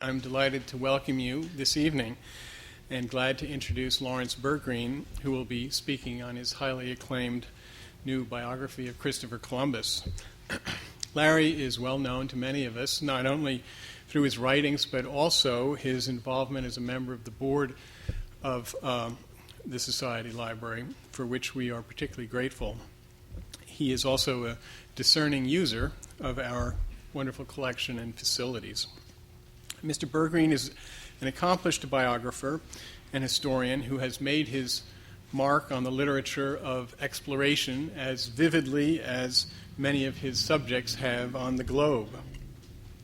I'm delighted to welcome you this evening and glad to introduce Laurence Bergreen, who will be speaking on his highly acclaimed new biography of Christopher Columbus. Larry is well known to many of us, not only through his writings, but also his involvement as a member of the board of the Society Library, for which we are particularly grateful. He is also a discerning user of our wonderful collection and facilities. Mr. Bergreen is an accomplished biographer and historian who has made his mark on the literature of exploration as vividly as many of his subjects have on the globe.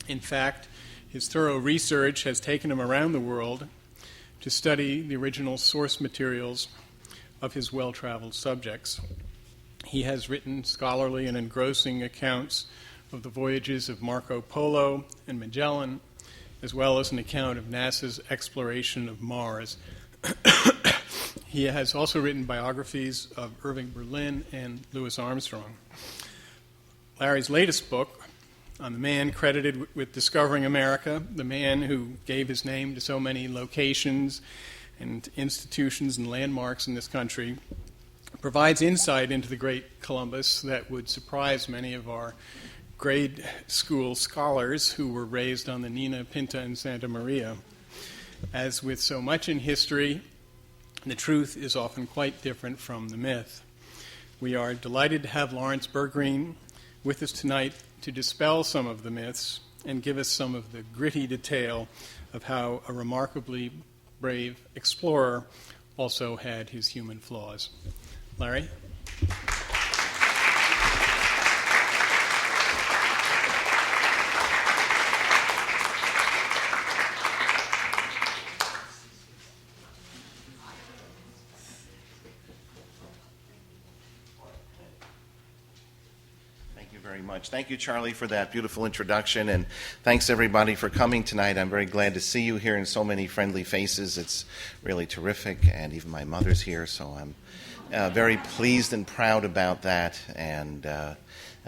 In fact, his thorough research has taken him around the world to study the original source materials of his well-traveled subjects. He has written scholarly and engrossing accounts of the voyages of Marco Polo and Magellan, as well as an account of NASA's exploration of Mars. He has also written biographies of Irving Berlin and Louis Armstrong. Larry's latest book, on the man credited with discovering America, the man who gave his name to so many locations and institutions and landmarks in this country, provides insight into the great Columbus that would surprise many of our grade school scholars who were raised on the Nina, Pinta, and Santa Maria. As with so much in history, the truth is often quite different from the myth. We are delighted to have Laurence Bergreen with us tonight to dispel some of the myths and give us some of the gritty detail of how a remarkably brave explorer also had his human flaws. Larry? Much. Thank you, Charlie, for that beautiful introduction, and thanks everybody for coming tonight. I'm very glad to see you here and so many friendly faces. It's really terrific, and even my mother's here, so I'm very pleased and proud about that. And I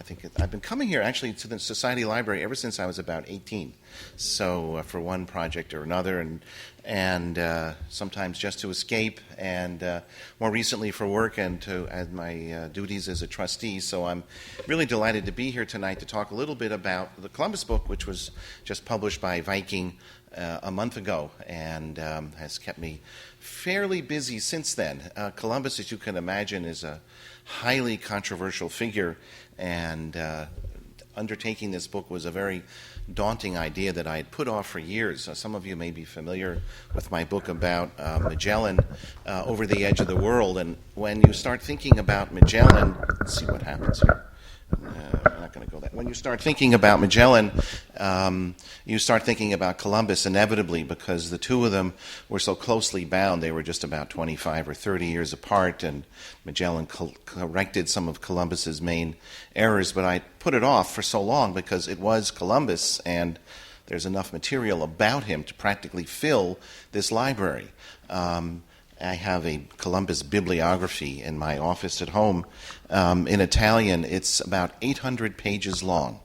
think I've been coming here actually to the Society Library ever since I was about 18. So for one project or another, and sometimes just to escape, and more recently for work and to add my duties as a trustee. So I'm really delighted to be here tonight to talk a little bit about the Columbus book, which was just published by Viking a month ago, and has kept me fairly busy since then. Columbus, as you can imagine, is a highly controversial figure, and undertaking this book was a very daunting idea that I had put off for years. Some of you may be familiar with my book about Magellan, Over the Edge of the World, and when you start thinking about Magellan, let's see what happens here. I'm not going to go that. When you start thinking about Magellan, you start thinking about Columbus inevitably, because the two of them were so closely bound. They were just about 25 or 30 years apart, and Magellan corrected some of Columbus's main errors, but I put it off for so long because it was Columbus, and there's enough material about him to practically fill this library. I have a Columbus bibliography in my office at home. In Italian, it's about 800 pages long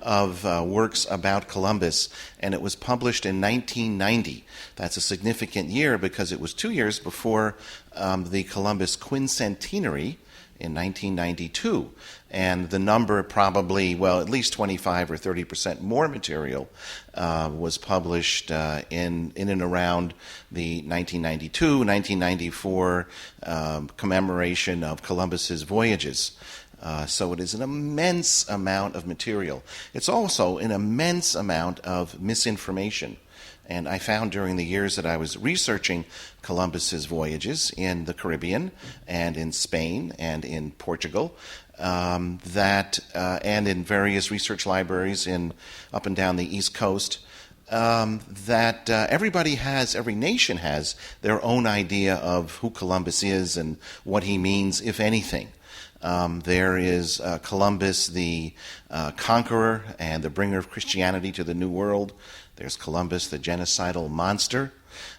of works about Columbus, and it was published in 1990. That's a significant year because it was 2 years before the Columbus quincentenary in 1992, and the number probably, well, at least 25 or 30% more material was published in and around the 1992-1994 commemoration of Columbus's voyages. So it is an immense amount of material. It's also an immense amount of misinformation. And I found during the years that I was researching Columbus's voyages in the Caribbean and in Spain and in Portugal, and in various research libraries up and down the East Coast, that every nation has their own idea of who Columbus is and what he means, if anything. There is Columbus, the conqueror and the bringer of Christianity to the New World. There's Columbus, the genocidal monster.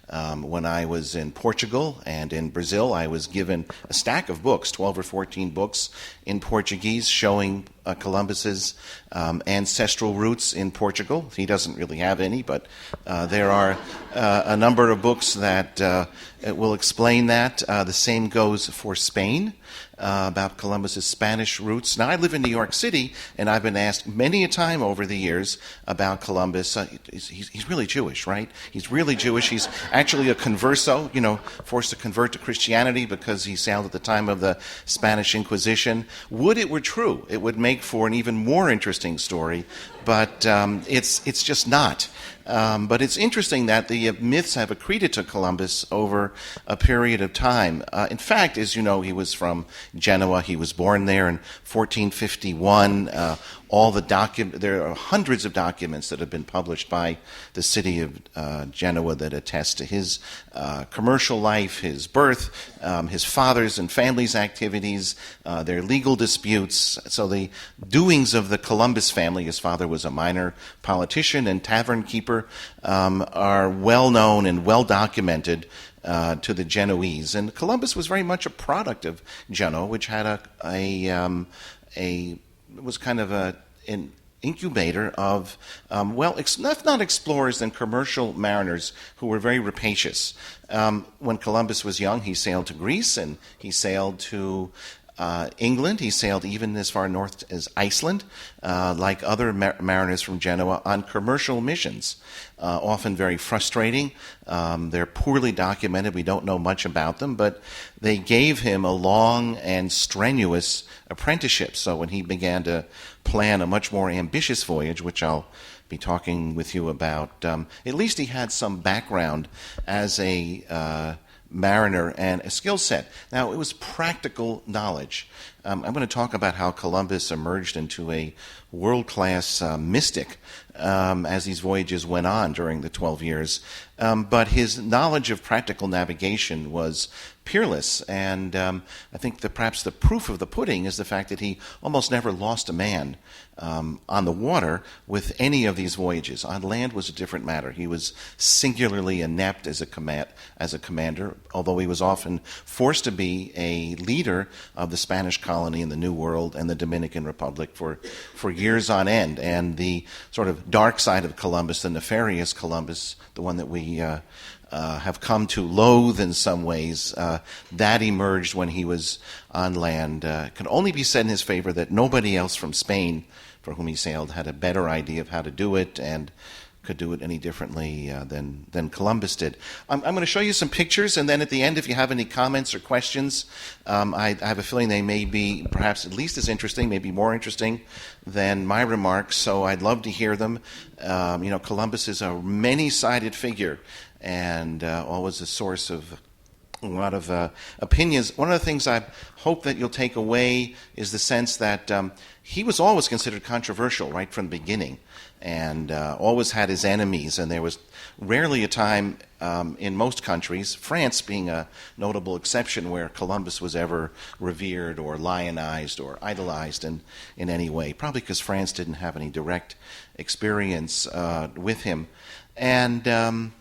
When I was in Portugal and in Brazil, I was given a stack of books, 12 or 14 books in Portuguese, showing Columbus's ancestral roots in Portugal. He doesn't really have any, but there are a number of books that will explain that. The same goes for Spain, about Columbus's Spanish roots. Now, I live in New York City, and I've been asked many a time over the years about Columbus. He's really Jewish, right? He's really Jewish. He's actually a converso, forced to convert to Christianity because he sailed at the time of the Spanish Inquisition. Would it were true, it would make for an even more interesting story, but it's just not. But it's interesting that the myths have accreted to Columbus over a period of time. In fact, as you know, he was from Genoa. He was born there in 1451. There are hundreds of documents that have been published by the city of Genoa that attest to his commercial life, his birth, his father's and family's activities, their legal disputes. So the doings of the Columbus family, his father was a minor politician and tavern keeper, are well known and well documented to the Genoese. And Columbus was very much a product of Genoa, which had was kind of an incubator of, if not explorers, then commercial mariners who were very rapacious. When Columbus was young, he sailed to Greece and he sailed to England. He sailed even as far north as Iceland, like other mariners from Genoa, on commercial missions, often very frustrating. They're poorly documented. We don't know much about them, but they gave him a long and strenuous apprenticeship. So when he began to plan a much more ambitious voyage, which I'll be talking with you about, at least he had some background as a mariner and a skill set. Now, it was practical knowledge. I'm going to talk about how Columbus emerged into a world-class mystic as these voyages went on during the 12 years. But his knowledge of practical navigation was peerless, and I think that perhaps the proof of the pudding is the fact that he almost never lost a man on the water with any of these voyages. On land was a different matter. He was singularly inept as a commander, although he was often forced to be a leader of the Spanish colony in the New World and the Dominican Republic for years on end. And the sort of dark side of Columbus, the nefarious Columbus, the one that we have come to loathe in some ways, that emerged when he was on land. It can only be said in his favor that nobody else from Spain for whom he sailed had a better idea of how to do it and could do it any differently than Columbus did. I'm going to show you some pictures, and then at the end, if you have any comments or questions, I have a feeling they may be perhaps at least as interesting, maybe more interesting than my remarks, so I'd love to hear them. Columbus is a many-sided figure and always a source of a lot of opinions. One of the things I hope that you'll take away is the sense that he was always considered controversial right from the beginning, and always had his enemies, and there was rarely a time in most countries, France being a notable exception, where Columbus was ever revered or lionized or idolized in any way, probably because France didn't have any direct experience with him. And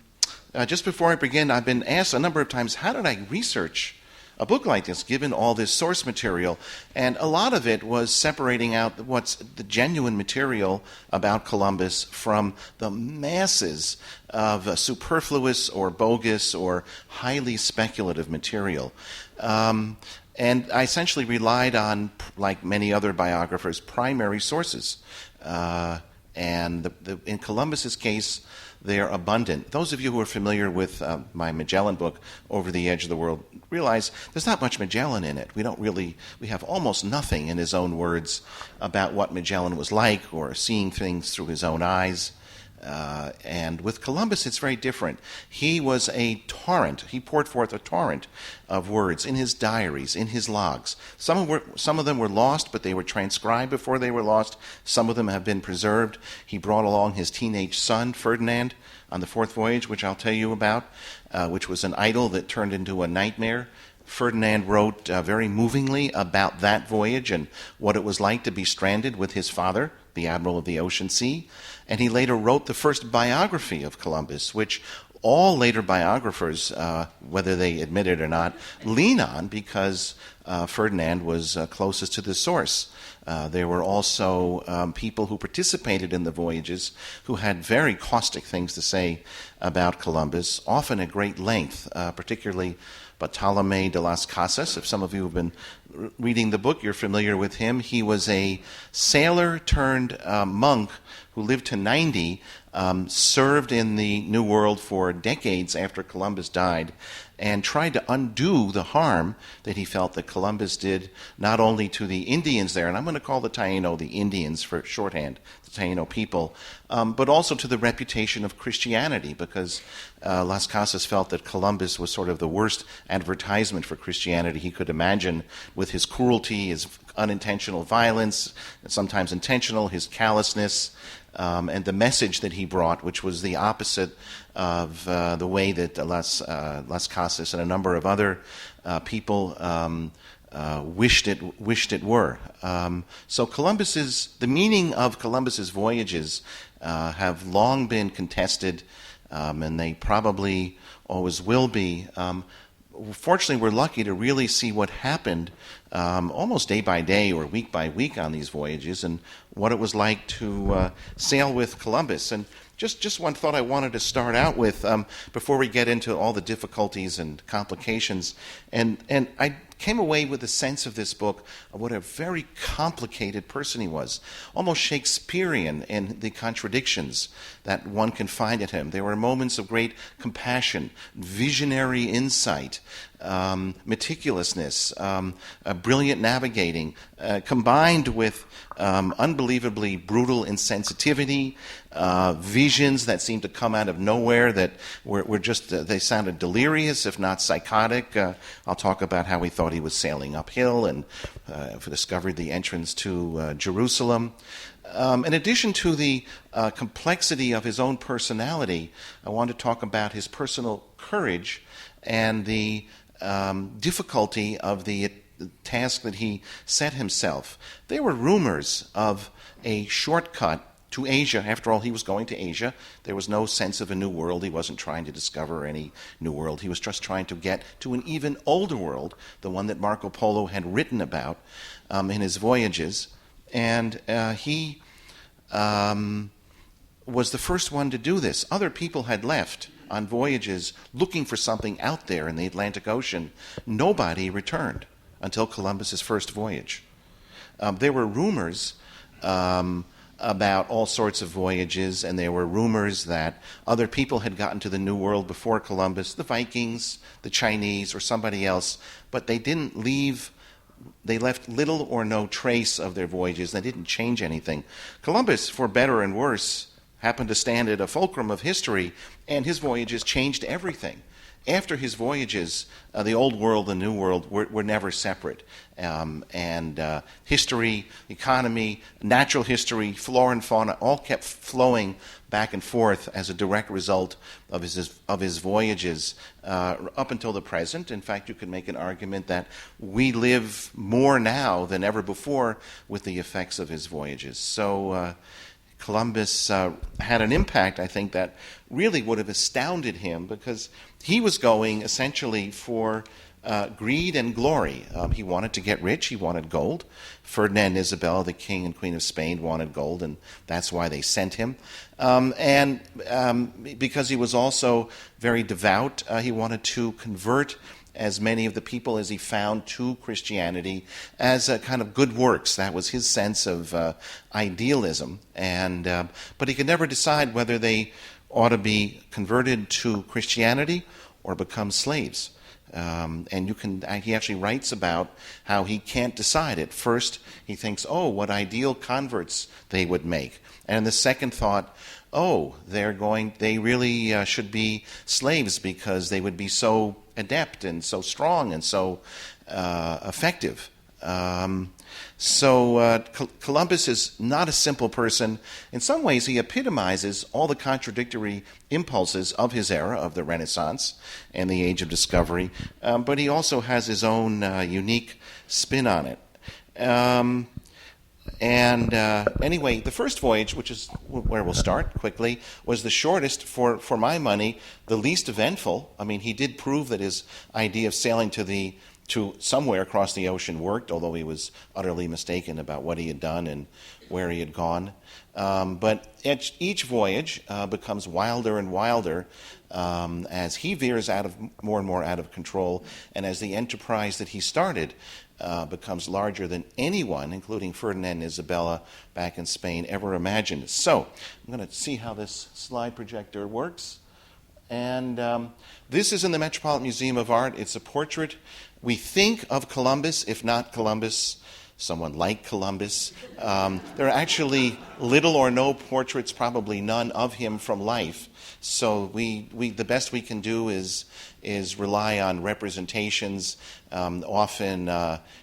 just before I begin, I've been asked a number of times, how did I research a book like this, given all this source material? And a lot of it was separating out what's the genuine material about Columbus from the masses of superfluous or bogus or highly speculative material. And I essentially relied on, like many other biographers, primary sources. And in Columbus's case, they're abundant. Those of you who are familiar with my Magellan book, Over the Edge of the World, realize there's not much Magellan in it. We have almost nothing in his own words about what Magellan was like or seeing things through his own eyes. And with Columbus, it's very different. He was a torrent. He poured forth a torrent of words in his diaries, in his logs. Some of them were lost, but they were transcribed before they were lost. Some of them have been preserved. He brought along his teenage son, Ferdinand, on the fourth voyage, which I'll tell you about, which was an idyll that turned into a nightmare. Ferdinand wrote very movingly about that voyage and what it was like to be stranded with his father, the admiral of the ocean sea. And he later wrote the first biography of Columbus, which all later biographers, whether they admit it or not, lean on because Ferdinand was closest to the source. There were also people who participated in the voyages who had very caustic things to say about Columbus, often at great length, particularly Bartolomé de las Casas. If some of you have been reading the book, you're familiar with him. He was a sailor turned monk who lived to 90, served in the New World for decades after Columbus died, and tried to undo the harm that he felt that Columbus did not only to the Indians there, and I'm going to call the Taino the Indians for shorthand, the Taino people, but also to the reputation of Christianity, because Las Casas felt that Columbus was sort of the worst advertisement for Christianity he could imagine, with his cruelty, his unintentional violence, sometimes intentional, his callousness, and the message that he brought, which was the opposite of the way that Las Casas and a number of other people wished it were. So the meaning of Columbus's voyages have long been contested, and they probably always will be. Fortunately, we're lucky to really see what happened almost day by day or week by week on these voyages, and what it was like to sail with Columbus. And just one thought I wanted to start out with before we get into all the difficulties and complications. And I came away with a sense of this book of what a very complicated person he was, almost Shakespearean in the contradictions that one can find in him. There were moments of great compassion, visionary insight, meticulousness, brilliant navigating, combined with unbelievably brutal insensitivity, visions that seemed to come out of nowhere that were just, they sounded delirious, if not psychotic. I'll talk about how he thought he was sailing uphill and discovered the entrance to Jerusalem. In addition to the complexity of his own personality, I want to talk about his personal courage and the difficulty of the task that he set himself. There were rumors of a shortcut to Asia. After all, he was going to Asia. There was no sense of a new world. He wasn't trying to discover any new world. He was just trying to get to an even older world, the one that Marco Polo had written about in his voyages. And he was the first one to do this. Other people had left on voyages looking for something out there in the Atlantic Ocean. Nobody returned until Columbus's first voyage. There were rumors about all sorts of voyages, and there were rumors that other people had gotten to the New World before Columbus, the Vikings, the Chinese, or somebody else, but they didn't leave. They left little or no trace of their voyages. They didn't change anything. Columbus, for better and worse, happened to stand at a fulcrum of history, and his voyages changed everything. After his voyages, the Old World and the New World were never separate. And history, economy, natural history, flora and fauna all kept flowing back and forth as a direct result of his voyages up until the present. In fact, you could make an argument that we live more now than ever before with the effects of his voyages. So Columbus had an impact, I think, that really would have astounded him, because he was going essentially for greed and glory. He wanted to get rich. He wanted gold. Ferdinand and Isabella, the king and queen of Spain, wanted gold, and that's why they sent him. And because he was also very devout, he wanted to convert as many of the people as he found to Christianity as a kind of good works. That was his sense of idealism. And but he could never decide whether they ought to be converted to Christianity or become slaves. And he actually writes about how he can't decide. At first, he thinks, what ideal converts they would make. And the second thought, they really should be slaves, because they would be so adept and so strong and so effective. So Columbus is not a simple person. In some ways, he epitomizes all the contradictory impulses of his era, of the Renaissance and the Age of Discovery, but he also has his own unique spin on it. And anyway, the first voyage, which is where we'll start quickly, was the shortest for my money, the least eventful. I mean, he did prove that his idea of sailing to somewhere across the ocean worked, although he was utterly mistaken about what he had done and where he had gone. But each voyage becomes wilder and wilder as he veers more and more out of control, and as the enterprise that he started becomes larger than anyone, including Ferdinand and Isabella back in Spain, ever imagined. So I'm going to see how this slide projector works. And this is in the Metropolitan Museum of Art. It's a portrait. We think of Columbus, if not Columbus, someone like Columbus. There are actually little or no portraits, probably none of him from life. So the best we can do is rely on representations, often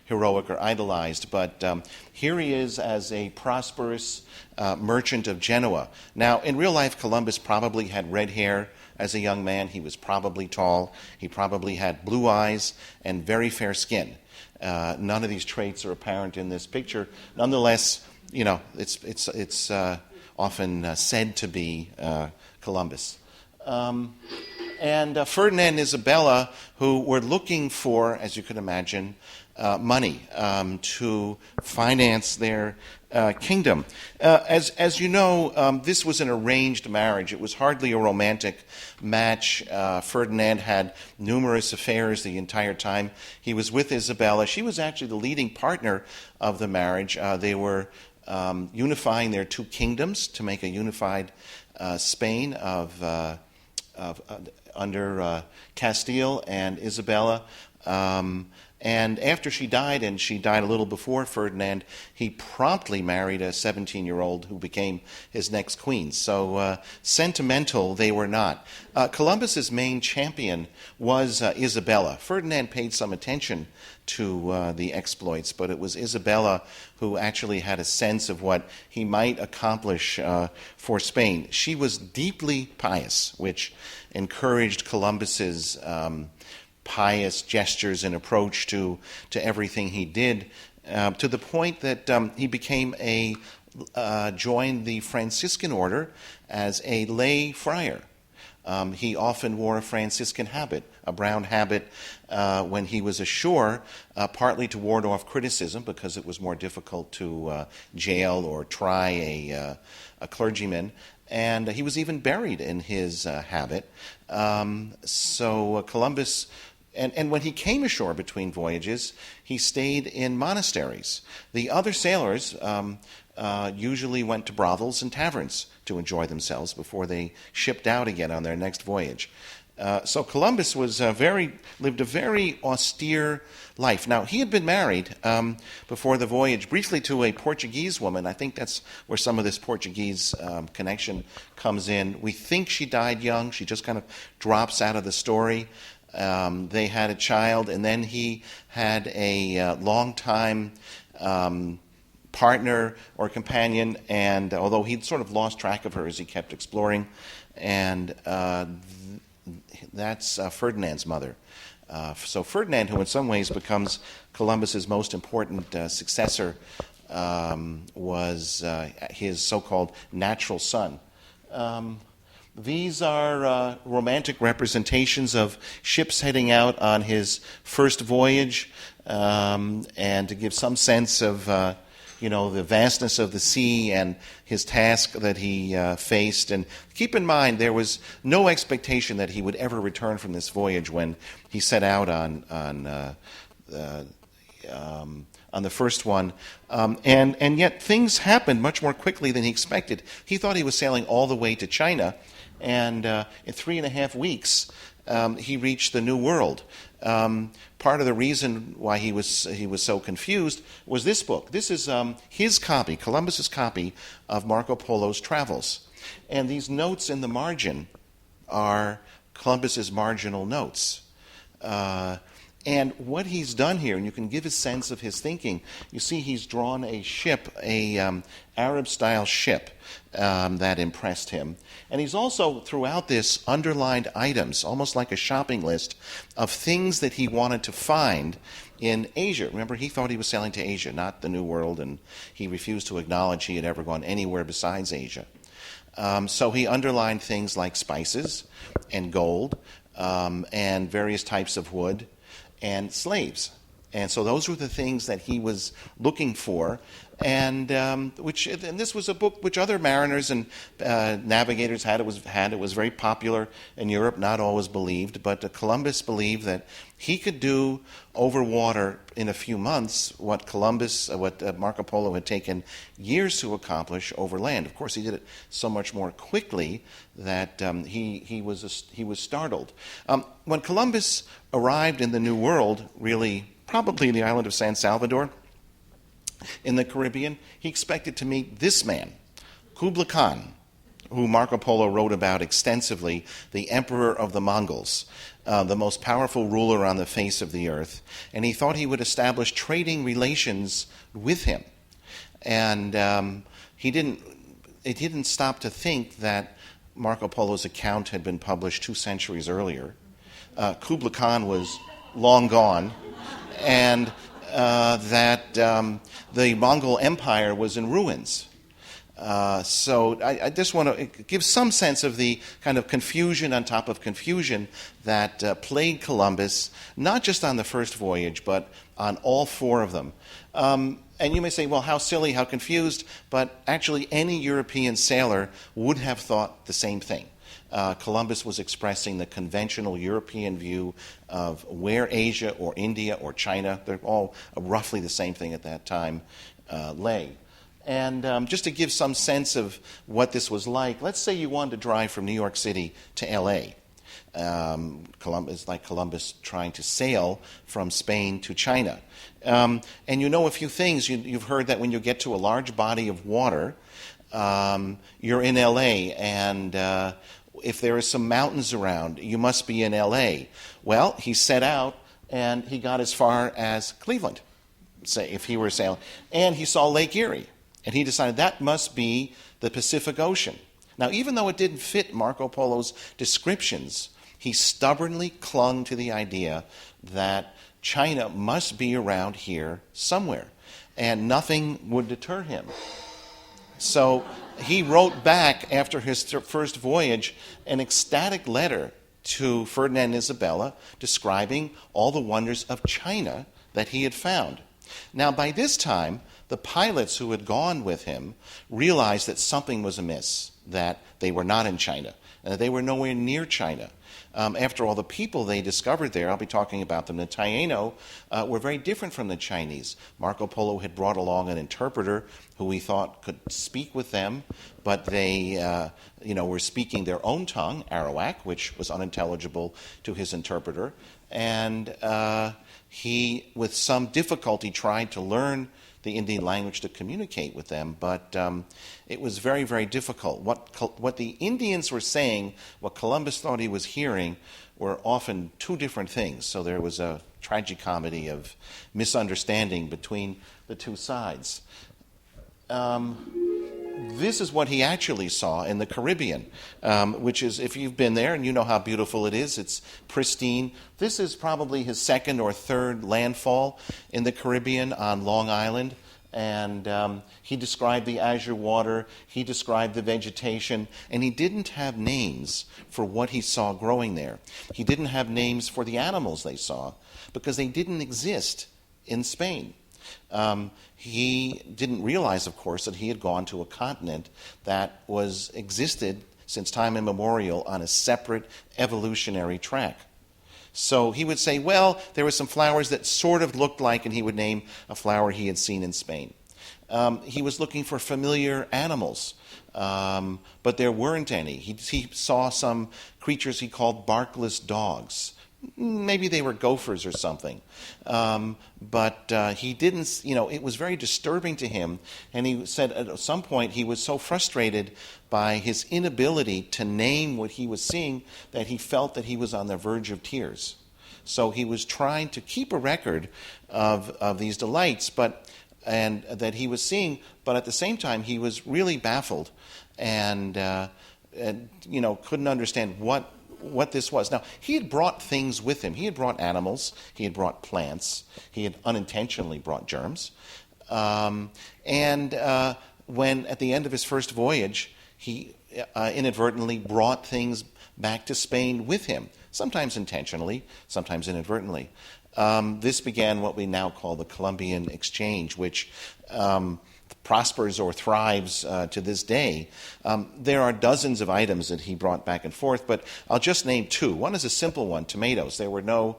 heroic or idolized. But here he is as a prosperous merchant of Genoa. Now, in real life, Columbus probably had red hair as a young man. He was probably tall. He probably had blue eyes and very fair skin. None of these traits are apparent in this picture. Nonetheless, it's often said to be Columbus. And Ferdinand and Isabella, who were looking for, as you could imagine, money to finance their kingdom. As you know, this was an arranged marriage. It was hardly a romantic match. Ferdinand had numerous affairs the entire time he was with Isabella. She was actually the leading partner of the marriage. They were unifying their two kingdoms to make a unified Spain under Castile and Isabella. And after she died, and she died a little before Ferdinand, he promptly married a 17-year-old who became his next queen. So sentimental they were not. Columbus's main champion was Isabella. Ferdinand paid some attention to the exploits, but it was Isabella who actually had a sense of what he might accomplish for Spain. She was deeply pious, which encouraged Columbus's pious gestures and approach to everything he did, to the point that he joined the Franciscan order as a lay friar. He often wore a Franciscan habit, a brown habit, when he was ashore, partly to ward off criticism because it was more difficult to jail or try a clergyman. And he was even buried in his habit. So Columbus... And when he came ashore between voyages, he stayed in monasteries. The other sailors usually went to brothels and taverns to enjoy themselves before they shipped out again on their next voyage. So Columbus lived a very austere life. Now, he had been married before the voyage briefly to a Portuguese woman. I think that's where some of this Portuguese connection comes in. We think she died young. She just kind of drops out of the story. They had a child, and then he had a long-time partner or companion, and although he'd sort of lost track of her as he kept exploring, and that's Ferdinand's mother. So Ferdinand, who in some ways becomes Columbus's most important successor, was his so-called natural son. These are romantic representations of ships heading out on his first voyage, and to give some sense of the vastness of the sea and his task that he faced. And keep in mind, there was no expectation that he would ever return from this voyage when he set out on the first one. And yet things happened much more quickly than he expected. He thought he was sailing all the way to China, and in 3.5 weeks, he reached the New World. Part of the reason why he was so confused was this book. This is his copy, Columbus's copy of Marco Polo's travels. And these notes in the margin are Columbus's marginal notes. And what he's done here, and you can give a sense of his thinking, you see he's drawn a ship, a Arab-style ship that impressed him. And he's also, throughout this, underlined items, almost like a shopping list, of things that he wanted to find in Asia. Remember, he thought he was sailing to Asia, not the New World, and he refused to acknowledge he had ever gone anywhere besides Asia. So he underlined things like spices and gold and various types of wood and slaves. And so those were the things that he was looking for. And this was a book which other mariners and navigators had. It was very popular in Europe, not always believed. But Columbus believed that he could do over water in a few months what Marco Polo had taken years to accomplish over land. Of course, he did it so much more quickly that he was startled. When Columbus arrived in the New World, really probably the island of San Salvador in the Caribbean, he expected to meet this man, Kublai Khan, who Marco Polo wrote about extensively, the emperor of the Mongols, the most powerful ruler on the face of the earth. And he thought he would establish trading relations with him. And it didn't stop to think that Marco Polo's account had been published 2 centuries earlier. Kublai Khan was long gone, and that the Mongol Empire was in ruins. So I just want to give some sense of the kind of confusion on top of confusion that plagued Columbus, not just on the first voyage, but on all 4 of them. And you may say, well, how silly, how confused, but actually any European sailor would have thought the same thing. Columbus was expressing the conventional European view of where Asia or India or China, they're all roughly the same thing at that time, lay. And just to give some sense of what this was like, let's say you wanted to drive from New York City to L.A. It's like Columbus trying to sail from Spain to China. And you know a few things. You've heard that when you get to a large body of water, you're in L.A., and if there are some mountains around, you must be in L.A. Well, he set out, and he got as far as Cleveland, say, if he were sailing. And he saw Lake Erie, and he decided that must be the Pacific Ocean. Now, even though it didn't fit Marco Polo's descriptions, he stubbornly clung to the idea that China must be around here somewhere, and nothing would deter him. So he wrote back after his first voyage an ecstatic letter to Ferdinand and Isabella describing all the wonders of China that he had found. Now, by this time, the pilots who had gone with him realized that something was amiss, that they were not in China, and that they were nowhere near China. After all, the people they discovered there, I'll be talking about them, the Taino, were very different from the Chinese. Marco Polo had brought along an interpreter who he thought could speak with them, but they were speaking their own tongue, Arawak, which was unintelligible to his interpreter. And he, with some difficulty, tried to learn the Indian language to communicate with them, but it was very, very difficult. What the Indians were saying, what Columbus thought he was hearing, were often 2 different things. So there was a tragicomedy of misunderstanding between the 2 sides. This is what he actually saw in the Caribbean, which is, if you've been there and you know how beautiful it is, it's pristine. This is probably his 2nd or 3rd landfall in the Caribbean on Long Island. And he described the azure water, he described the vegetation, and he didn't have names for what he saw growing there. He didn't have names for the animals they saw because they didn't exist in Spain. He didn't realize, of course, that he had gone to a continent that existed since time immemorial on a separate evolutionary track. So he would say, well, there were some flowers that sort of looked like, and he would name a flower he had seen in Spain. He was looking for familiar animals, but there weren't any. He saw some creatures he called barkless dogs. Maybe they were gophers or something. But he didn't, it was very disturbing to him. And he said at some point he was so frustrated by his inability to name what he was seeing that he felt that he was on the verge of tears. So he was trying to keep a record of these delights, and that he was seeing, but at the same time he was really baffled and couldn't understand what this was. Now, he had brought things with him. He had brought animals. He had brought plants. He had unintentionally brought germs. When at the end of his first voyage, he inadvertently brought things back to Spain with him, sometimes intentionally, sometimes inadvertently. This began what we now call the Columbian Exchange, which prospers or thrives to this day. There are dozens of items that he brought back and forth, but I'll just name two. One is a simple one, tomatoes. There were no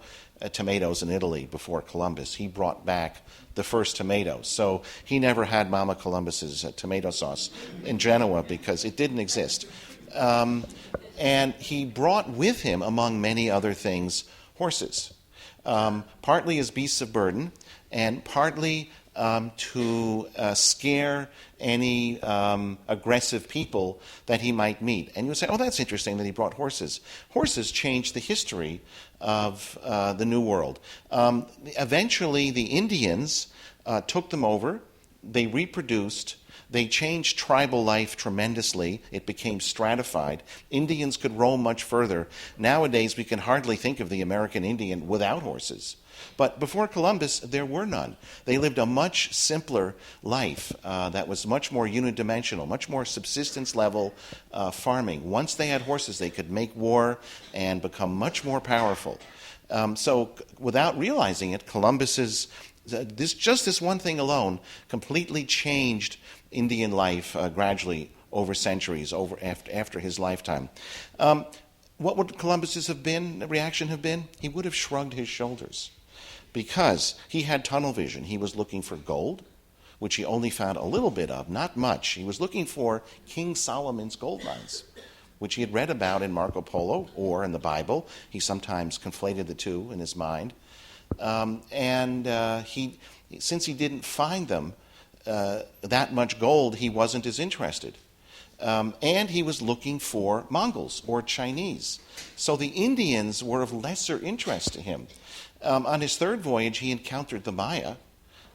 tomatoes in Italy before Columbus. He brought back the first tomatoes. So he never had Mama Columbus's tomato sauce in Genoa because it didn't exist. And he brought with him, among many other things, horses, partly as beasts of burden and partly to scare any aggressive people that he might meet. And you would say, oh, that's interesting that he brought horses. Horses changed the history of the New World. Eventually, the Indians took them over. They reproduced. They changed tribal life tremendously. It became stratified. Indians could roam much further. Nowadays, we can hardly think of the American Indian without horses. But before Columbus, there were none. They lived a much simpler life that was much more unidimensional, much more subsistence-level farming. Once they had horses, they could make war and become much more powerful. So without realizing it, Columbus's this one thing alone completely changed Indian life gradually over centuries, after his lifetime. What would Columbus's reaction have been? He would have shrugged his shoulders because he had tunnel vision. He was looking for gold, which he only found a little bit of, not much. He was looking for King Solomon's gold mines, which he had read about in Marco Polo or in the Bible. He sometimes conflated the two in his mind. Since he didn't find them, that much gold, he wasn't as interested. And he was looking for Mongols or Chinese. So the Indians were of lesser interest to him. On his third voyage, he encountered the Maya.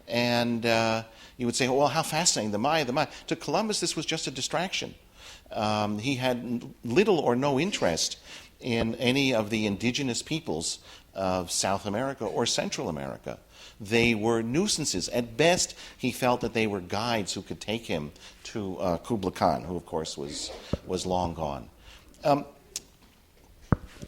And you would say, well, how fascinating, the Maya. To Columbus, this was just a distraction. He had little or no interest in any of the indigenous peoples of South America or Central America. They were nuisances. At best, he felt that they were guides who could take him to Kublai Khan, who, of course, was long gone.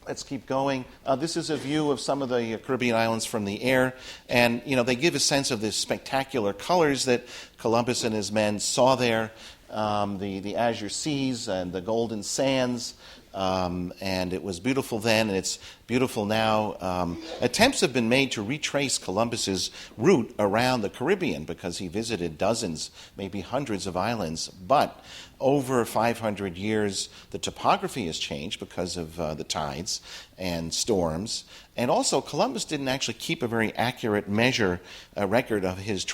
Let's keep going. This is a view of some of the Caribbean islands from the air, and they give a sense of the spectacular colors that Columbus and his men saw there, the azure seas and the golden sands. And it was beautiful then, and it's beautiful now. Attempts have been made to retrace Columbus's route around the Caribbean because he visited dozens, maybe hundreds of islands. But over 500 years, the topography has changed because of the tides and storms. And also, Columbus didn't actually keep a very accurate record of his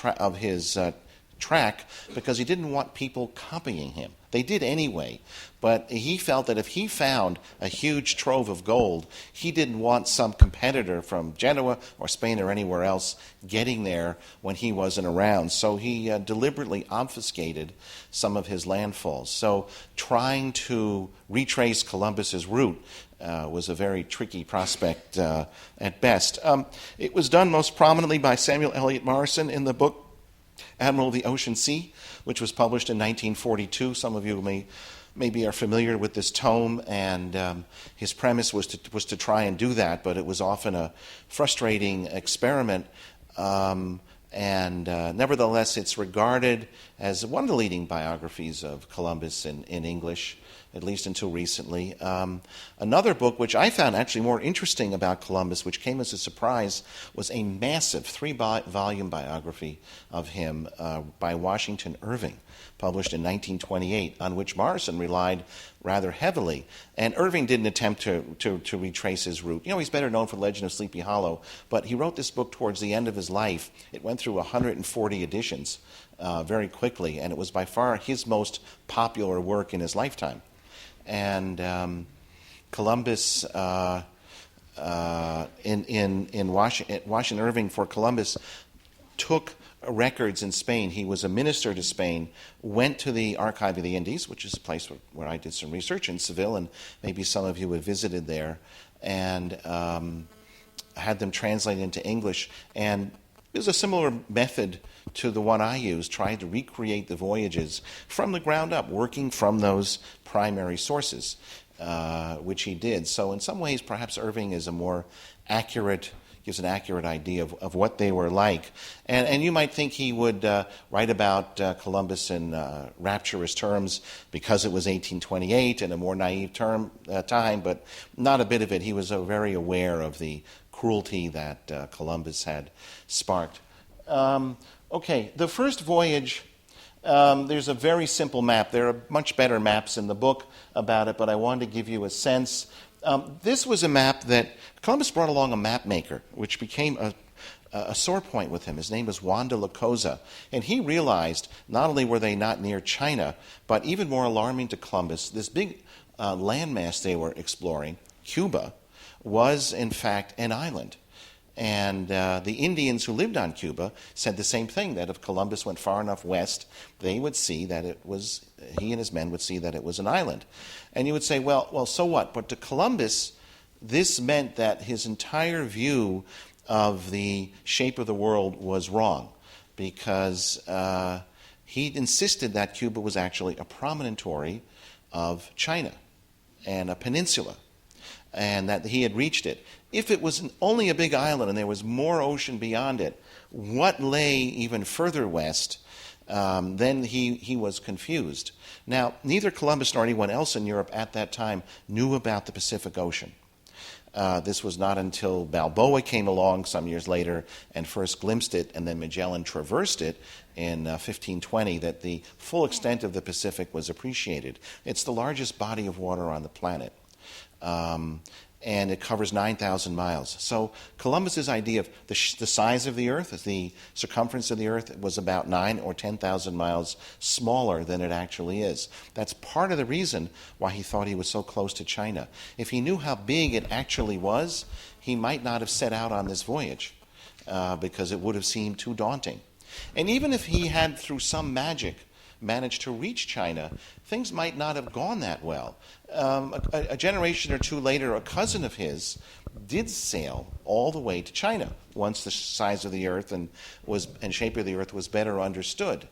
track because he didn't want people copying him. They did anyway, but he felt that if he found a huge trove of gold, he didn't want some competitor from Genoa or Spain or anywhere else getting there when he wasn't around. So he deliberately obfuscated some of his landfalls. So trying to retrace Columbus's route was a very tricky prospect at best. It was done most prominently by Samuel Eliot Morison in the book Admiral of the Ocean Sea, which was published in 1942. Some of you maybe are familiar with this tome, and his premise was to try and do that, but it was often a frustrating experiment. Nevertheless, it's regarded as one of the leading biographies of Columbus in English, at least until recently. Another book, which I found actually more interesting about Columbus, which came as a surprise, was a massive 3-volume biography of him by Washington Irving, published in 1928, on which Morison relied rather heavily. And Irving didn't attempt to retrace his route. He's better known for Legend of Sleepy Hollow, but he wrote this book towards the end of his life. It went through 140 editions very quickly, and it was by far his most popular work in his lifetime. And Columbus in Washington Irving for Columbus took records in Spain. He was a minister to Spain, went to the Archive of the Indies, which is a place where I did some research in Seville, and maybe some of you have visited there, and had them translated into English. And it was a similar method to the one I used, trying to recreate the voyages from the ground up, working from those primary sources, which he did. So in some ways, perhaps Irving is a more accurate, gives an accurate idea of what they were like. And you might think he would write about Columbus in rapturous terms because it was 1828 and a more naive time, but not a bit of it. He was very aware of the cruelty that Columbus had sparked. Okay, the first voyage, there's a very simple map. There are much better maps in the book about it, but I wanted to give you a sense. This was a map that Columbus brought along a map maker, which became a sore point with him. His name was Juan de la Cosa. And he realized not only were they not near China, but even more alarming to Columbus, this big landmass they were exploring, Cuba, was in fact an island. And the Indians who lived on Cuba said the same thing, that if Columbus went far enough west, they would see that it was, he and his men would see that it was an island. And you would say, well, so what? But to Columbus, this meant that his entire view of the shape of the world was wrong, because he insisted that Cuba was actually a promontory of China and a peninsula, and that he had reached it. If it was only a big island and there was more ocean beyond it, what lay even further west? Then he was confused. Now, neither Columbus nor anyone else in Europe at that time knew about the Pacific Ocean. This was not until Balboa came along some years later and first glimpsed it, and then Magellan traversed it in 1520, that the full extent of the Pacific was appreciated. It's the largest body of water on the planet. And it covers 9,000 miles. So Columbus's idea of the size of the Earth, the circumference of the Earth, was about 9,000 or 10,000 miles smaller than it actually is. That's part of the reason why he thought he was so close to China. If he knew how big it actually was, he might not have set out on this voyage, because it would have seemed too daunting. And even if he had, through some magic, managed to reach China, things might not have gone that well. A generation or two later, a cousin of his did sail all the way to China once the size of the Earth and shape of the Earth was better understood.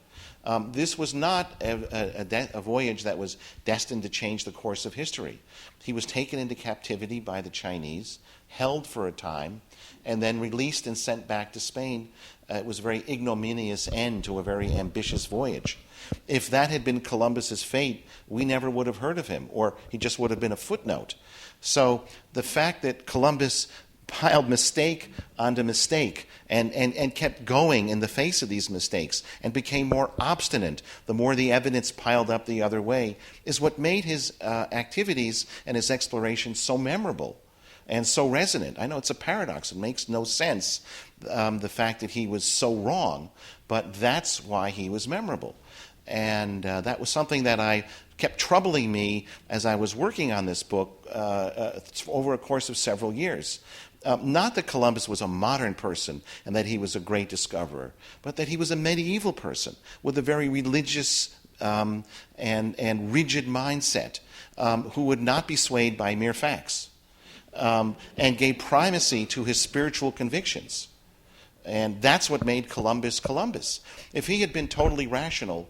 This was not a voyage that was destined to change the course of history. He was taken into captivity by the Chinese, held for a time, and then released and sent back to Spain. It was a very ignominious end to a very ambitious voyage. If that had been Columbus's fate, we never would have heard of him, or he just would have been a footnote. So the fact that Columbus piled mistake onto mistake and kept going in the face of these mistakes and became more obstinate the more the evidence piled up the other way is what made his activities and his exploration so memorable and so resonant. I know it's a paradox. It makes no sense, the fact that he was so wrong, but that's why he was memorable. And that was something that I kept troubling me as I was working on this book over a course of several years. Not that Columbus was a modern person and that he was a great discoverer, but that he was a medieval person with a very religious and rigid mindset, who would not be swayed by mere facts, and gave primacy to his spiritual convictions. And that's what made Columbus Columbus. If he had been totally rational,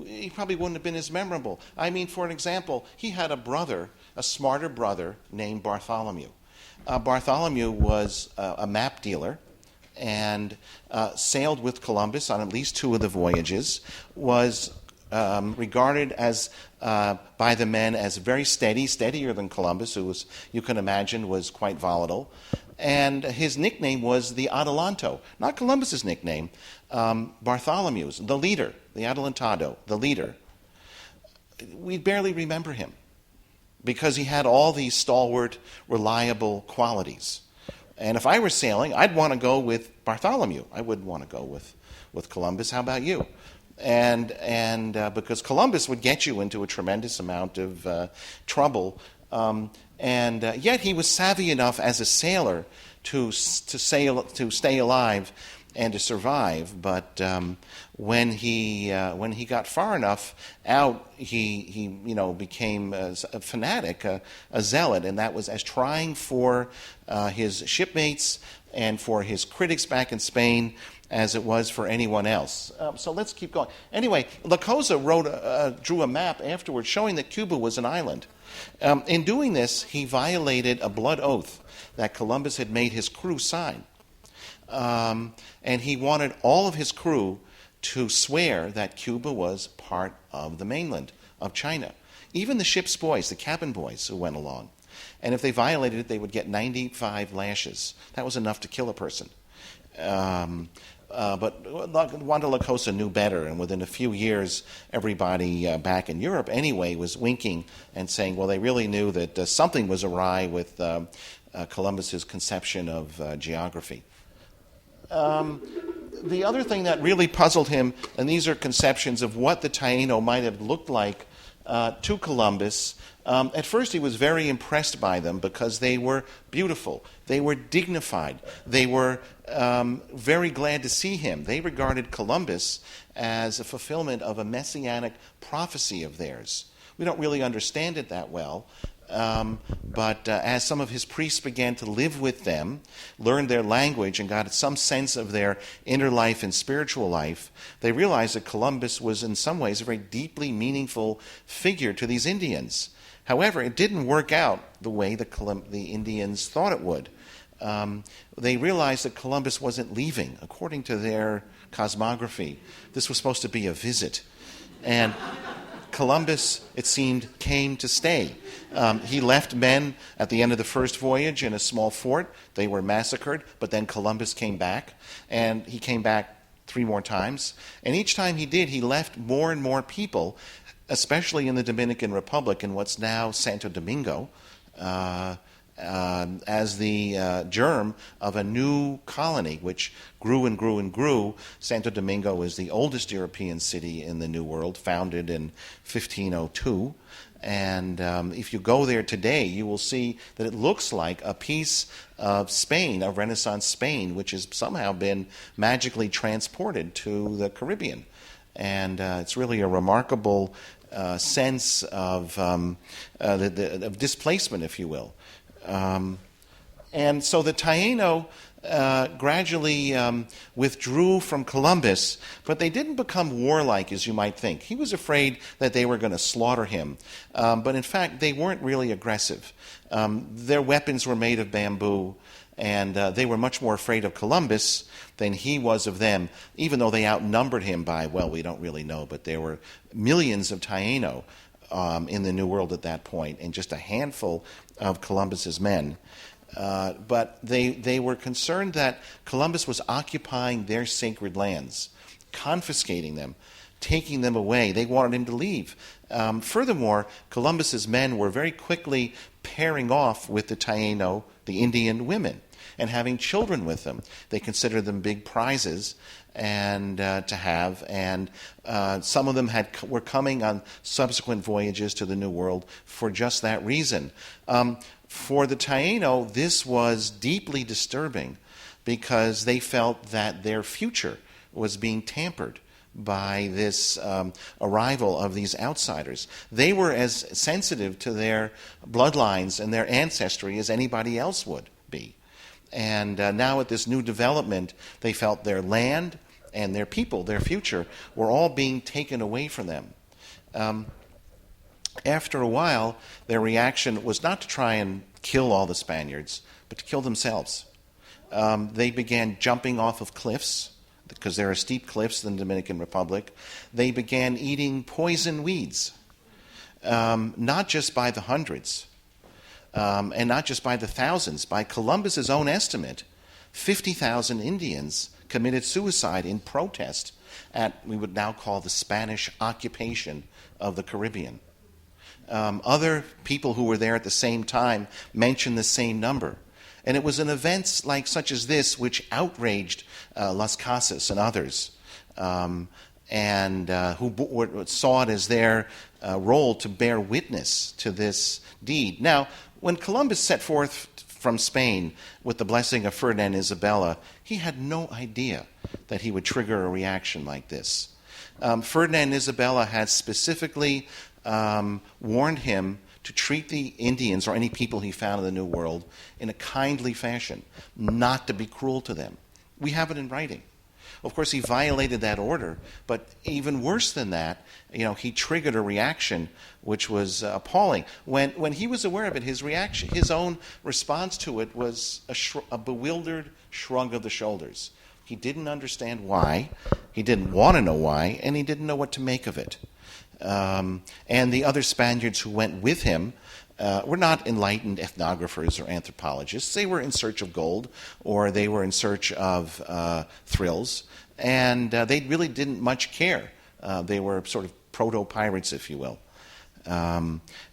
he probably wouldn't have been as memorable. I mean, for an example, he had a brother, a smarter brother, named Bartholomew. Bartholomew was a map dealer and sailed with Columbus on at least two of the voyages, was regarded as by the men as very steadier than Columbus, who was, you can imagine, was quite volatile. And his nickname was the Adelanto, not Columbus's nickname, Bartholomew's, the leader, the Adelantado, the leader. We barely remember him because he had all these stalwart, reliable qualities. And if I were sailing, I'd want to go with Bartholomew. I wouldn't want to go with Columbus. How about you? And because Columbus would get you into a tremendous amount of trouble. And yet he was savvy enough as a sailor to stay alive and to survive. But when he got far enough out, he became a fanatic, a zealot, and that was as trying for his shipmates and for his critics back in Spain as it was for anyone else. So let's keep going. Anyway, La Cosa drew a map afterwards showing that Cuba was an island. In doing this, he violated a blood oath that Columbus had made his crew sign. And he wanted all of his crew to swear that Cuba was part of the mainland of China. Even the ship's boys, the cabin boys who went along. And if they violated it, they would get 95 lashes. That was enough to kill a person. But Juan de la Cosa knew better, and within a few years, everybody back in Europe anyway was winking and saying, well, they really knew that something was awry with Columbus's conception of geography. The other thing that really puzzled him, and these are conceptions of what the Taino might have looked like to Columbus. At first, he was very impressed by them because they were beautiful. They were dignified. They were very glad to see him. They regarded Columbus as a fulfillment of a messianic prophecy of theirs. We don't really understand it that well. But as some of his priests began to live with them, learned their language, and got some sense of their inner life and spiritual life, they realized that Columbus was in some ways a very deeply meaningful figure to these Indians. However, it didn't work out the way the Indians thought it would. They realized that Columbus wasn't leaving. According to their cosmography, this was supposed to be a visit. And Columbus, it seemed, came to stay. He left men at the end of the first voyage in a small fort. They were massacred, but then Columbus came back, and he came back 3 more times. And each time he did, he left more and more people, especially in the Dominican Republic, in what's now Santo Domingo, as the germ of a new colony, which grew and grew and grew. Santo Domingo is the oldest European city in the New World, founded in 1502. And if you go there today, you will see that it looks like a piece of Spain, of Renaissance Spain, which has somehow been magically transported to the Caribbean. And it's really a remarkable sense of displacement, if you will. And so the Taino gradually withdrew from Columbus, but they didn't become warlike, as you might think. He was afraid that they were going to slaughter him, but in fact, they weren't really aggressive. Their weapons were made of bamboo, and they were much more afraid of Columbus than he was of them, even though they outnumbered him by, well, we don't really know, but there were millions of Taino in the New World at that point, and just a handful of Columbus's men. But they were concerned that Columbus was occupying their sacred lands, confiscating them, taking them away. They wanted him to leave. Furthermore, Columbus's men were very quickly pairing off with the Taino, the Indian women, and having children with them. They considered them big prizes and to have, and some of them were coming on subsequent voyages to the New World for just that reason. For the Taino, this was deeply disturbing because they felt that their future was being tampered by this arrival of these outsiders. They were as sensitive to their bloodlines and their ancestry as anybody else would be. And now with this new development, they felt their land and their people, their future, were all being taken away from them. After a while, their reaction was not to try and kill all the Spaniards, but to kill themselves. They began jumping off of cliffs, because there are steep cliffs in the Dominican Republic. They began eating poison weeds, not just by the hundreds, and not just by the thousands. By Columbus's own estimate, 50,000 Indians committed suicide in protest at, we would now call, the Spanish occupation of the Caribbean. Other people who were there at the same time mentioned the same number. And it was an event such as this which outraged Las Casas and others, and who saw it as their role to bear witness to this deed. Now, when Columbus set forth from Spain with the blessing of Ferdinand and Isabella, he had no idea that he would trigger a reaction like this. Ferdinand and Isabella had specifically warned him to treat the Indians or any people he found in the New World in a kindly fashion, not to be cruel to them. We have it in writing. Of course, he violated that order, but even worse than that, he triggered a reaction which was appalling. When he was aware of it, his own response to it was a bewildered shrug of the shoulders. He didn't understand why, he didn't want to know why, and he didn't know what to make of it. And the other Spaniards who went with him were not enlightened ethnographers or anthropologists. They were in search of gold, or they were in search of thrills, and they really didn't much care. They were sort of proto-pirates, if you will.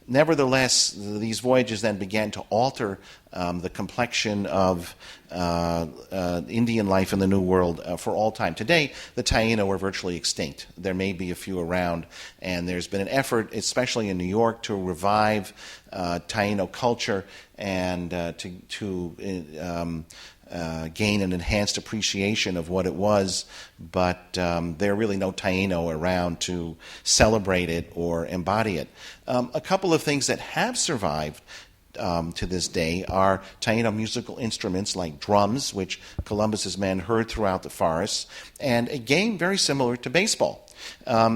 Nevertheless, these voyages then began to alter the complexion of Indian life in the New World for all time. Today, the Taino are virtually extinct. There may be a few around, and there's been an effort, especially in New York, to revive Taino culture and to gain an enhanced appreciation of what it was, but there are really no Taino around to celebrate it or embody it. A couple of things that have survived to this day are Taino musical instruments like drums, which Columbus's men heard throughout the forests, and a game very similar to baseball.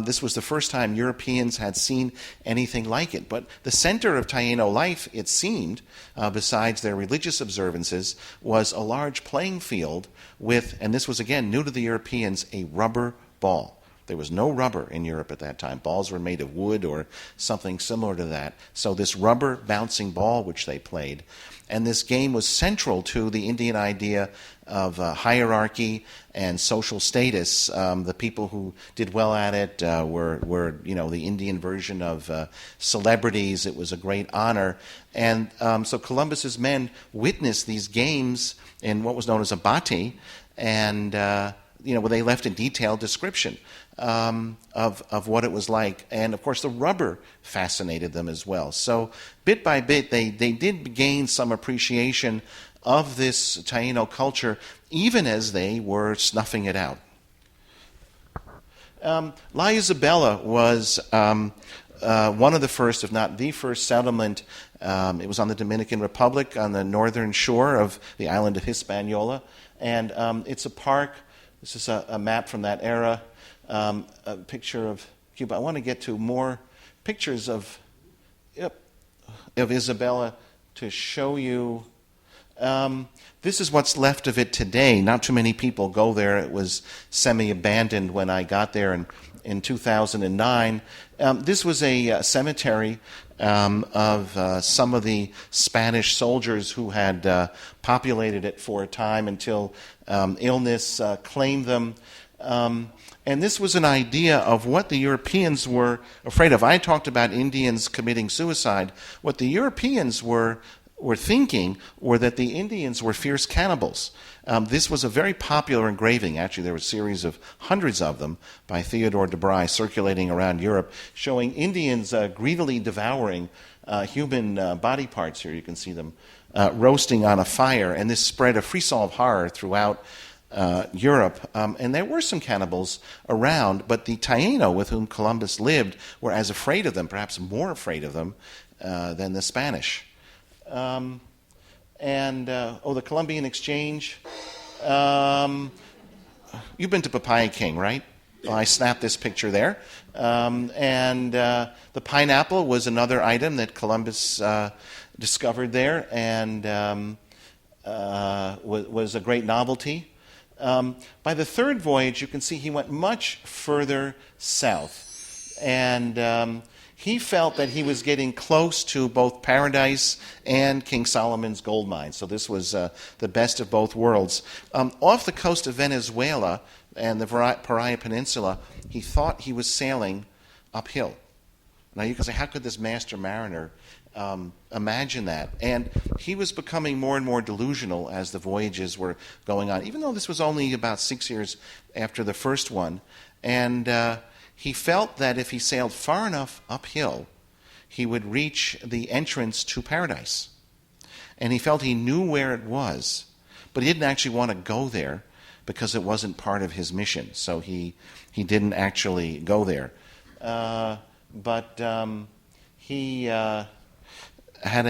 This was the first time Europeans had seen anything like it. But the center of Taino life, it seemed, besides their religious observances, was a large playing field with, and this was again new to the Europeans, a rubber ball. There was no rubber in Europe at that time. Balls were made of wood or something similar to that. So this rubber bouncing ball which they played, and this game was central to the Indian idea of hierarchy and social status. The people who did well at it were the Indian version of celebrities. It was a great honor. And so Columbus's men witnessed these games in what was known as a bati, and where they left a detailed description of what it was like. And of course the rubber fascinated them as well. So bit by bit they did gain some appreciation of this Taino culture, even as they were snuffing it out. La Isabela was one of the first, if not the first, settlement. It was on the Dominican Republic on the northern shore of the island of Hispaniola. And it's a park. This is a map from that era, a picture of Cuba. I want to get to more pictures of Isabela to show you. This is what's left of it today. Not too many people go there. It was semi-abandoned when I got there in 2009. This was a cemetery of some of the Spanish soldiers who had populated it for a time until illness claimed them. And this was an idea of what the Europeans were afraid of. I talked about Indians committing suicide. What the Europeans were thinking were that the Indians were fierce cannibals. This was a very popular engraving. Actually, there were a series of hundreds of them by Theodore de Bry circulating around Europe, showing Indians greedily devouring human body parts. Here you can see them roasting on a fire, and this spread a frisson of horror throughout Europe. And there were some cannibals around, but the Taino with whom Columbus lived were as afraid of them, perhaps more afraid of them, than the Spanish. The Columbian Exchange. You've been to Papaya King, right? Well, I snapped this picture there. The pineapple was another item that Columbus discovered there, and was a great novelty. By the third voyage, you can see he went much further south. And he felt that he was getting close to both paradise and King Solomon's gold mine. So this was the best of both worlds. Off the coast of Venezuela and the Paria Peninsula, he thought he was sailing uphill. Now you can say, how could this master mariner imagine that? And he was becoming more and more delusional as the voyages were going on, even though this was only about 6 years after the first one. And he felt that if he sailed far enough uphill, he would reach the entrance to paradise. and he felt he knew where it was, but he didn't actually want to go there because it wasn't part of his mission. So he didn't actually go there. He had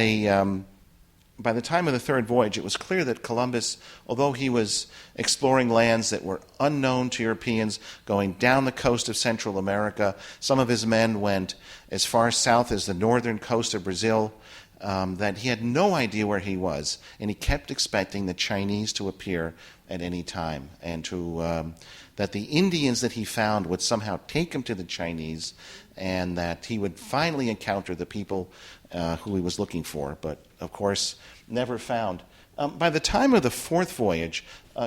by the time of the third voyage, it was clear that Columbus, although he was exploring lands that were unknown to Europeans, going down the coast of Central America, some of his men went as far south as the northern coast of Brazil, that he had no idea where he was, and he kept expecting the Chinese to appear at any time, and that the Indians that he found would somehow take him to the Chinese, and that he would finally encounter the people who he was looking for, but of course never found. By the time of the fourth voyage,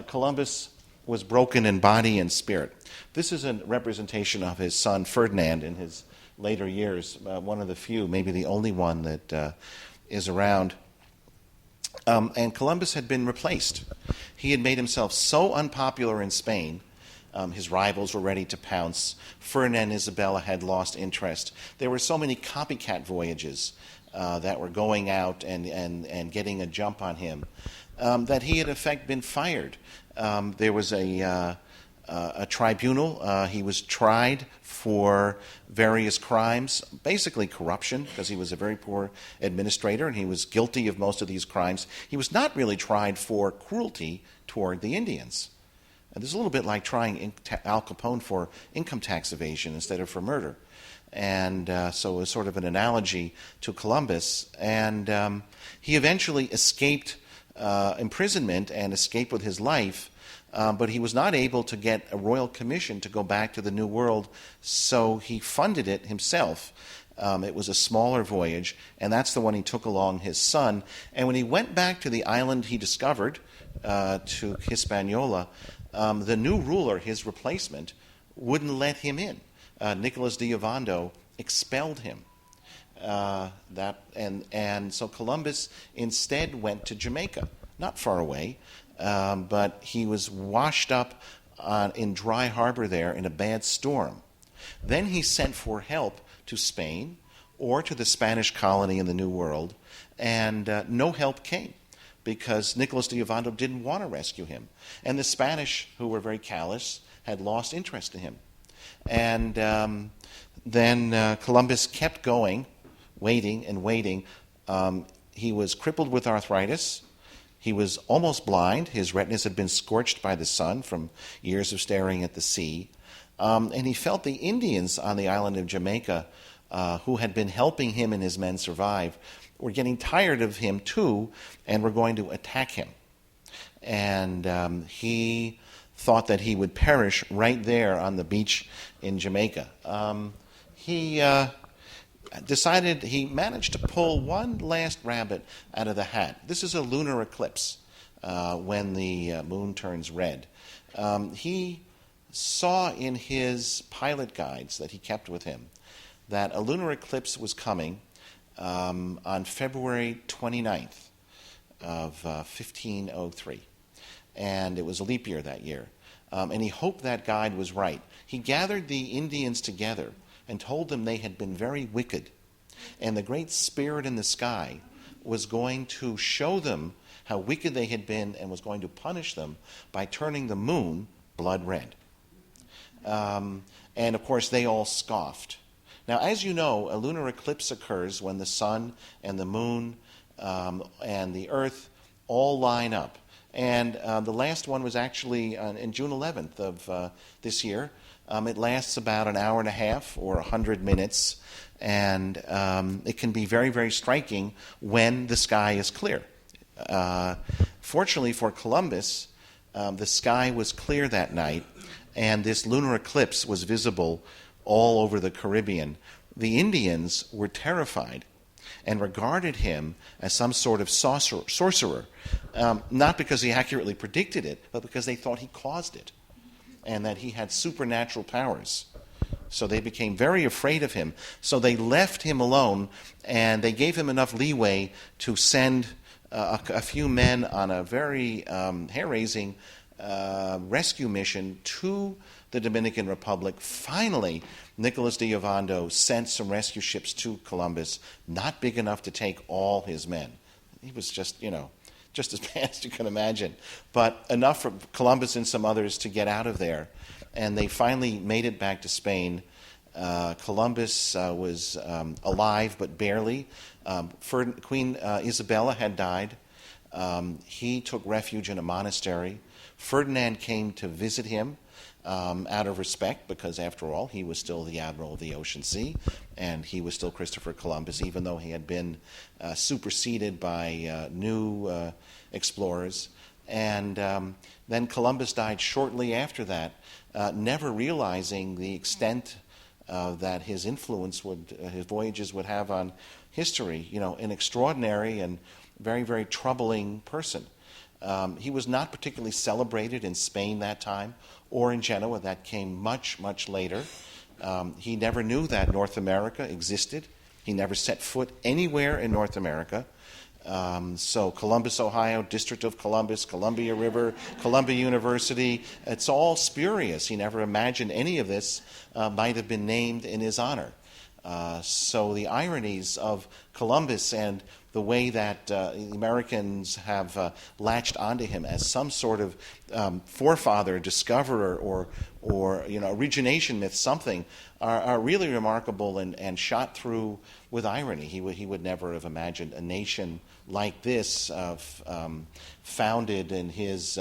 Columbus was broken in body and spirit. This is a representation of his son Ferdinand in his later years, one of the few, maybe the only one that is around. And Columbus had been replaced. He had made himself so unpopular in Spain, his rivals were ready to pounce. Ferdinand and Isabella had lost interest. There were so many copycat voyages that were going out and getting a jump on him that he had in effect been fired. There was a tribunal. He was tried for various crimes, basically corruption, because he was a very poor administrator and he was guilty of most of these crimes. He was not really tried for cruelty toward the Indians. And this is a little bit like trying Al Capone for income tax evasion instead of for murder. And so it was sort of an analogy to Columbus. And he eventually escaped imprisonment and escaped with his life, but he was not able to get a royal commission to go back to the New World, so he funded it himself. It was a smaller voyage, and that's the one he took along his son. And when he went back to the island he discovered, to Hispaniola, the new ruler, his replacement, wouldn't let him in. Nicolas de Ovando expelled him. And so Columbus instead went to Jamaica, not far away, but he was washed up in dry harbor there in a bad storm. Then he sent for help to Spain or to the Spanish colony in the New World, and no help came, because Nicolas de Ovando didn't want to rescue him. And the Spanish, who were very callous, had lost interest in him. And then Columbus kept going, waiting and waiting. He was crippled with arthritis. He was almost blind. His retinas had been scorched by the sun from years of staring at the sea. And he felt the Indians on the island of Jamaica, who had been helping him and his men survive, were getting tired of him too, and were going to attack him. And he thought that he would perish right there on the beach in Jamaica. He managed to pull one last rabbit out of the hat. This is a lunar eclipse, when the moon turns red. He saw in his pilot guides that he kept with him that a lunar eclipse was coming on February 29th of 1503. And it was a leap year that year. And he hoped that guide was right. He gathered the Indians together and told them they had been very wicked. And the great spirit in the sky was going to show them how wicked they had been and was going to punish them by turning the moon blood red. And of course, they all scoffed. Now, as you know, a lunar eclipse occurs when the sun and the moon and the earth all line up. And the last one was actually in June 11th of this year. It lasts about an hour and a half or 100 minutes, and it can be very, very striking when the sky is clear. Fortunately for Columbus, the sky was clear that night, and this lunar eclipse was visible all over the Caribbean. The Indians were terrified and regarded him as some sort of sorcerer, not because he accurately predicted it, but because they thought he caused it and that he had supernatural powers. So they became very afraid of him. So they left him alone, and they gave him enough leeway to send a few men on a very hair-raising rescue mission to the Dominican Republic. Finally, Nicolas de Ovando sent some rescue ships to Columbus, not big enough to take all his men. he was just, just as bad as you can imagine. But enough for Columbus and some others to get out of there. And they finally made it back to Spain. Columbus was alive, but barely. Queen Isabella had died. He took refuge in a monastery. Ferdinand came to visit him out of respect, because after all, he was still the admiral of the ocean sea, and he was still Christopher Columbus, even though he had been superseded by new explorers. And then Columbus died shortly after that, never realizing the extent that his influence his voyages would have on history. An extraordinary and very, very troubling person. He was not particularly celebrated in Spain that time, or in Genoa. That came much, much later. He never knew that North America existed. He never set foot anywhere in North America. So Columbus, Ohio, District of Columbus, Columbia River, Columbia University, it's all spurious. He never imagined any of this might have been named in his honor. So the ironies of Columbus and the way that Americans have latched onto him as some sort of forefather, discoverer, or origination myth, something, are really remarkable and shot through with irony. He would never have imagined a nation like this founded in his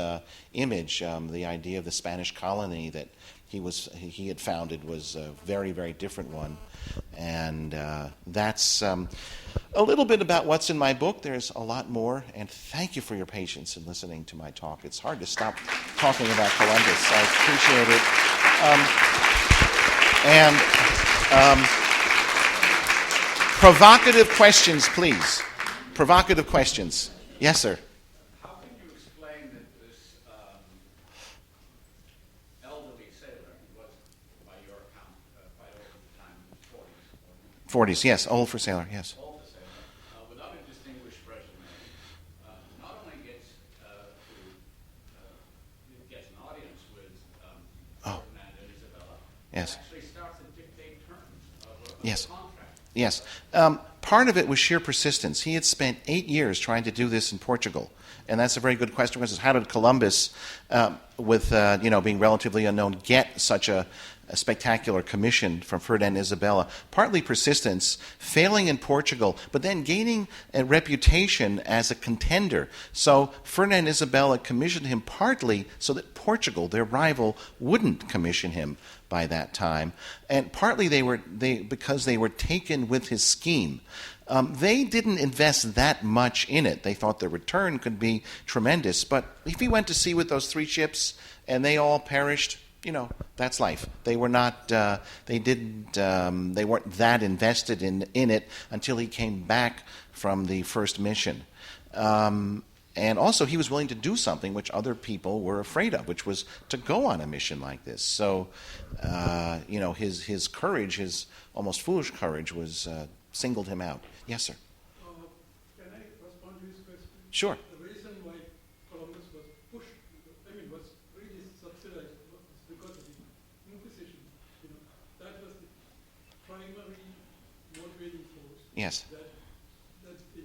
image. The idea of the Spanish colony that he had founded was a very, very different one. And that's a little bit about what's in my book. There's a lot more, and thank you for your patience in listening to my talk. It's hard to stop talking about Columbus. I appreciate it. Provocative questions, please. Provocative questions. Yes, sir. How can you explain that this elderly sailor, he was, by your account, quite old at the time, in his 40s? 40s, yes. Old for sailor, yes. Old for sailor, without a distinguished resume, not only gets an audience with Ferdinand and Isabella, Yes. actually starts to dictate terms of a Yes. contract. Yes. Part of it was sheer persistence. He had spent 8 years trying to do this in Portugal. And that's a very good question, because how did Columbus, with being relatively unknown, get such a spectacular commission from Ferdinand and Isabella? Partly persistence, failing in Portugal, but then gaining a reputation as a contender. So Ferdinand and Isabella commissioned him partly so that Portugal, their rival, wouldn't commission him by that time, and partly because they were taken with his scheme. They didn't invest that much in it. They thought the return could be tremendous, but if he went to sea with those 3 ships and they all perished, that's life. They were not. They weren't that invested in it until he came back from the first mission. And also, he was willing to do something which other people were afraid of, which was to go on a mission like this. So, his courage, his almost foolish courage, was singled him out. Yes, sir. Can I respond to his question? Sure. The reason why Columbus was pushed, was really subsidized, was because of the Inquisition. That was the primary motivating force. Yes. That the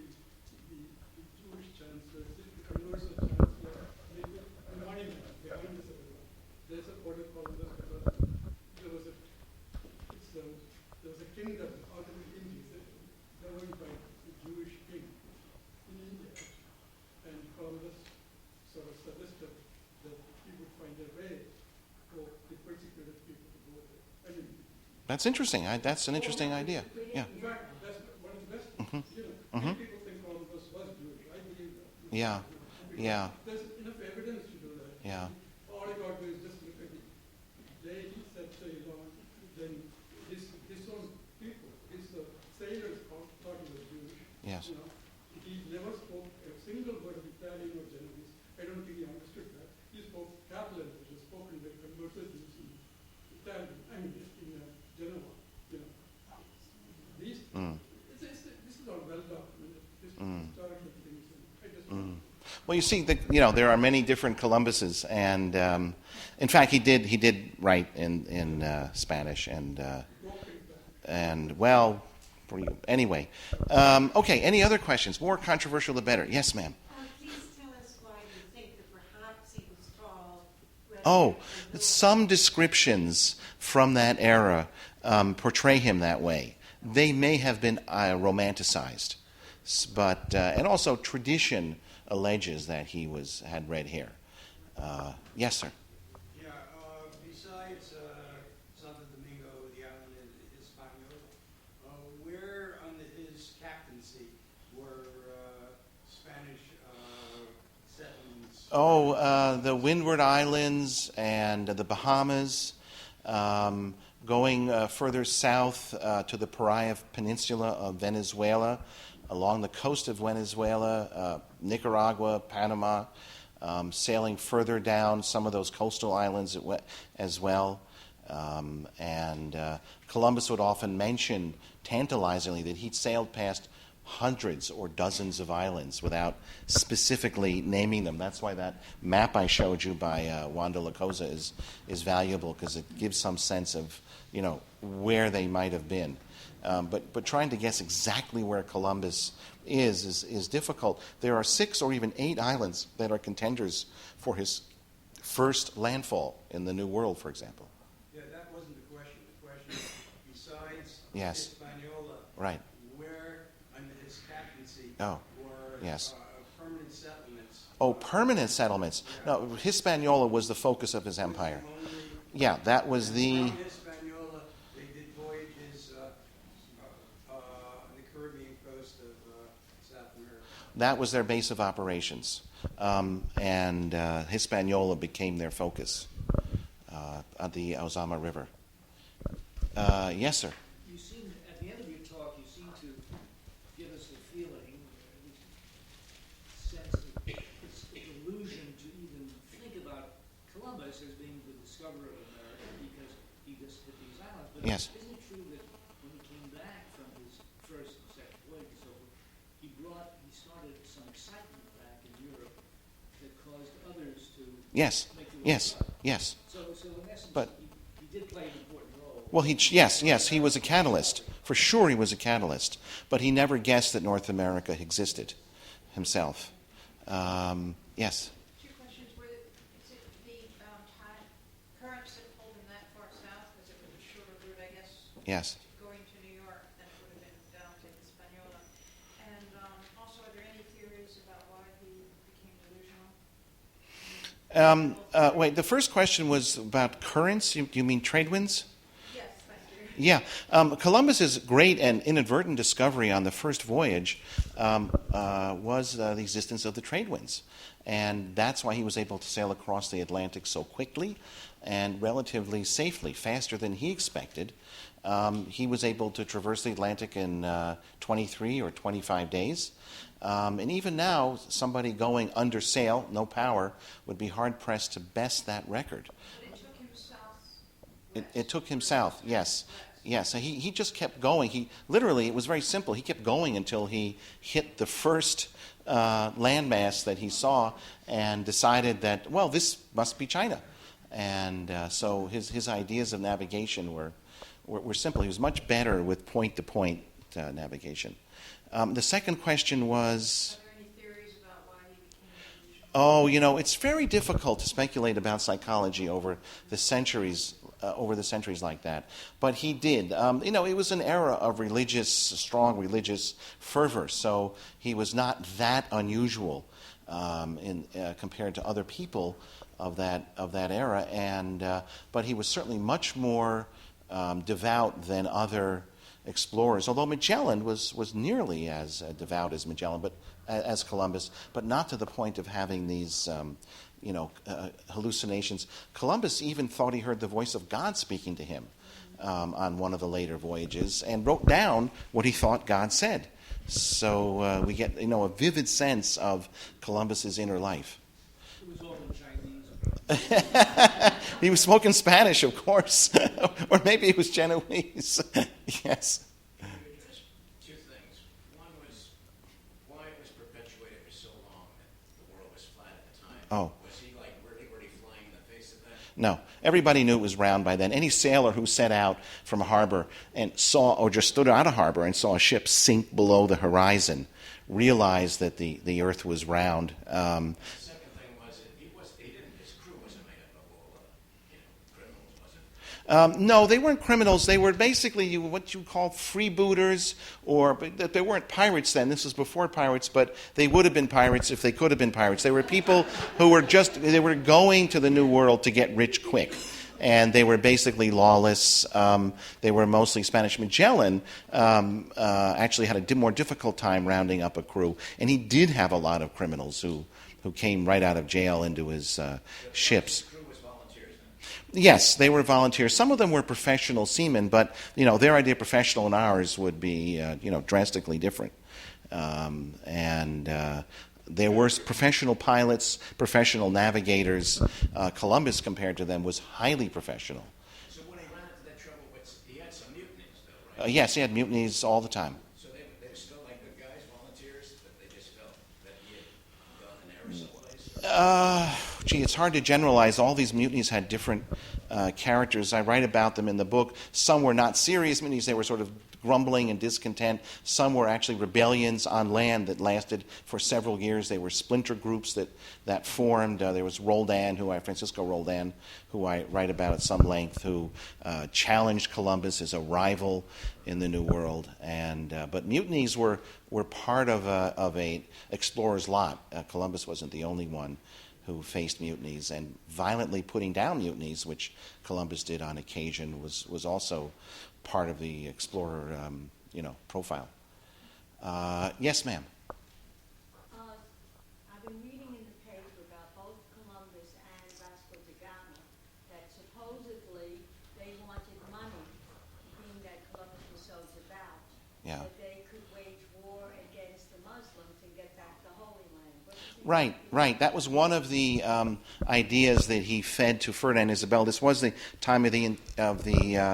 Jewish chancellor, the conversion chancellor, the monument behind this. There's a order Columbus because there was a kingdom out of the Indies governed by the Jewish king in India, and Columbus sort of suggested that he would find a way for the persecuted people to go there. That's interesting. That's an interesting idea. Yeah. In fact, that's one of the best. Mm-hmm. Many people think Columbus was Jewish. I believe that. Yeah. Yeah. There's enough evidence to do that. Yeah. All I got to do is just look at the ladies that Ceylon, then his own people, his sailors thought he was Jewish. Yes. He never spoke a single word of Italian or Genovese. I don't think he understood that. He spoke Catalan, which was spoken by converted Jews in Italian. In Genoa. This is all well documented. Historical things. I just Well, you see, there are many different Columbuses, and in fact, he did write in Spanish, and well, for you. Anyway, okay, any other questions? More controversial the better. Yes, ma'am. Please tell us why you think that perhaps he was tall. Oh, some descriptions from that era portray him that way. They may have been romanticized, but and also tradition alleges that he had red hair. Yes, sir. Yeah, besides Santo Domingo, the island is Hispaniola, where under his captaincy were Spanish settlements? Oh, the Windward Islands and the Bahamas, going further south to the Paria Peninsula of Venezuela, along the coast of Venezuela, Nicaragua, Panama, sailing further down some of those coastal islands as well. And Columbus would often mention tantalizingly that he'd sailed past hundreds or dozens of islands without specifically naming them. That's why that map I showed you by Juan de la Cosa is valuable, because it gives some sense of where they might have been. But trying to guess exactly where Columbus is difficult. There are 6 or even 8 islands that are contenders for his first landfall in the New World, for example. Yeah, that wasn't the question. The question is, besides Yes. Hispaniola, Right. where under his captaincy Oh, were yes. permanent settlements? Oh, permanent settlements. No, Hispaniola was the focus of his empire. Yeah, that was the... From Hispaniola, they did voyages on the Caribbean coast of South America. That was their base of operations. And Hispaniola became their focus at the Ozama River. Yes, sir. You seem, at the end of your talk, you seem to give us the feeling, at least sense that it's a delusion to even think about Columbus as being the discoverer of America because he just hit these islands. But Yes. isn't it true that when he came back from his first and second voyage and so forth, he started some excitement back in Europe that caused others to Yes. make the Yes. world Yes. So in essence, But- he did play an important role. Well, yes, he was a catalyst. For sure he was a catalyst. But he never guessed that North America existed himself. Yes. Two questions. Is it the currents that pulled him that far south, because it was a shorter route, I guess, Yes. going to New York than it would have been down to Hispaniola? And also, are there any theories about why he became delusional? Wait, the first question was about currents. You mean trade winds? Yes, thank you. Yeah. Columbus's great and inadvertent discovery on the first voyage was the existence of the trade winds. And that's why he was able to sail across the Atlantic so quickly and relatively safely, faster than he expected. He was able to traverse the Atlantic in 23 or 25 days. And even now, somebody going under sail, no power, would be hard-pressed to best that record. But it took him south. It took him south, yes. Yes, so he just kept going. It was very simple. He kept going until he hit the first landmass that he saw and decided that, well, this must be China. And so his ideas of navigation were simple. He was much better with point-to-point navigation. The second question was... Are there any theories about why he became delusional? Oh, it's very difficult to speculate about psychology over the centuries like that. But he did. It was an era of strong religious fervor, so he was not that unusual compared to other people of that era. But he was certainly much more devout than other explorers. Although Magellan was nearly as devout as as Columbus, but not to the point of having these hallucinations. Columbus even thought he heard the voice of God speaking to him on one of the later voyages, and wrote down what he thought God said. So we get a vivid sense of Columbus's inner life. It was all in Chinese. He was spoken Spanish, of course, or maybe it was Genoese. Yes. Two things. One was why it was perpetuated for so long that the world was flat at the time. Oh. Was he really flying in the face of that? No. Everybody knew it was round by then. Any sailor who set out from a harbor and saw, or just stood out of harbor and saw a ship sink below the horizon, realized that the Earth was round. The second thing was, his crew wasn't made up of all, criminals, was it? No, they weren't criminals. They were basically what you call freebooters, but they weren't pirates then. This was before pirates, but they would have been pirates if they could have been pirates. They were people who were going to the New World to get rich quick. And they were basically lawless. They were mostly Spanish. Magellan actually had a more difficult time rounding up a crew, and he did have a lot of criminals who came right out of jail into his ships. His crew was volunteers then? Yes, they were volunteers. Some of them were professional seamen, but their idea of professional and ours would be drastically different. There were professional pilots, professional navigators. Columbus, compared to them, was highly professional. So when he ran into that trouble, he had some mutinies, though, right? Yes, he had mutinies all the time. So they were still like good guys, volunteers, but they just felt that he had done an error someplace? It's hard to generalize. All these mutinies had different characters. I write about them in the book. Some were not serious mutinies. They were sort of grumbling and discontent. Some were actually rebellions on land that lasted for several years. They were splinter groups that formed. There was Francisco Roldan, who I write about at some length, who challenged Columbus as a rival in the New World. But mutinies were part of a explorer's lot. Columbus wasn't the only one who faced mutinies, and violently putting down mutinies, which Columbus did on occasion, was also part of the explorer, profile. Yes, ma'am. I've been reading in the paper about both Columbus and Vasco da Gama that supposedly they wanted money, being that Columbus was so devout, Yeah. that they could wage war against the Muslims and get back the Holy Land. Right. That was one of the ideas that he fed to Ferdinand and Isabel. This was the time of the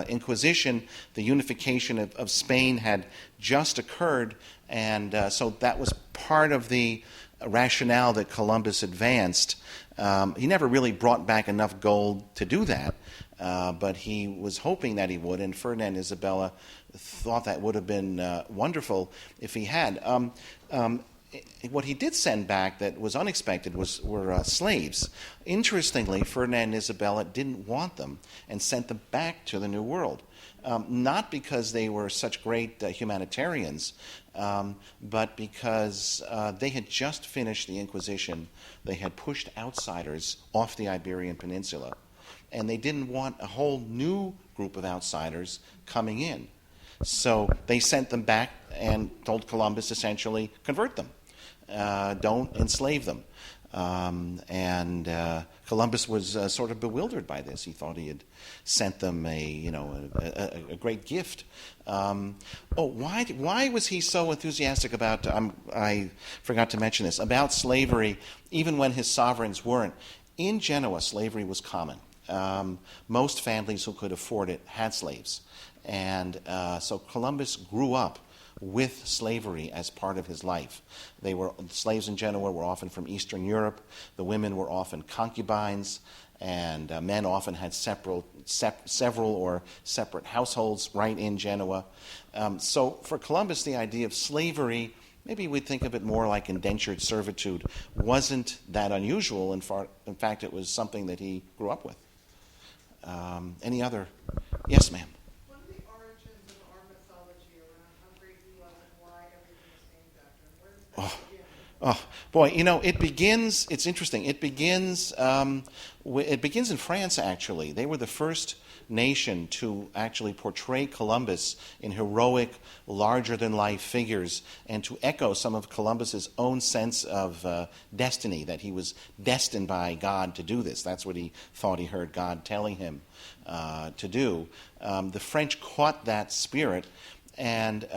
Inquisition. The unification of Spain had just occurred, and so that was part of the rationale that Columbus advanced. He never really brought back enough gold to do that, but he was hoping that he would, and Ferdinand and Isabella thought that would have been wonderful if he had. What he did send back that was unexpected were slaves. Interestingly, Ferdinand and Isabella didn't want them and sent them back to the New World. Not because they were such great humanitarians, but because they had just finished the Inquisition. They had pushed outsiders off the Iberian Peninsula, and they didn't want a whole new group of outsiders coming in. So they sent them back and told Columbus, essentially, convert them. Don't enslave them. Columbus was sort of bewildered by this. He thought he had sent them a great gift. Why was he so enthusiastic about? I forgot to mention this about slavery, even when his sovereigns weren't. In Genoa, slavery was common. Most families who could afford it had slaves, and so Columbus grew up with slavery as part of his life. Slaves in Genoa were often from Eastern Europe. The women were often concubines, and men often had several or separate households right in Genoa. So for Columbus, the idea of slavery, maybe we'd think of it more like indentured servitude, wasn't that unusual. In fact, it was something that he grew up with. Any other? Yes, ma'am. What are the origins of our mythology around how great he was and why everything is named after him? Where does that begin? Oh, boy, it begins, it's interesting. It begins in France, actually. They were the first nation to actually portray Columbus in heroic, larger-than-life figures and to echo some of Columbus's own sense of destiny, that he was destined by God to do this. That's what he thought he heard God telling him to do. The French caught that spirit, and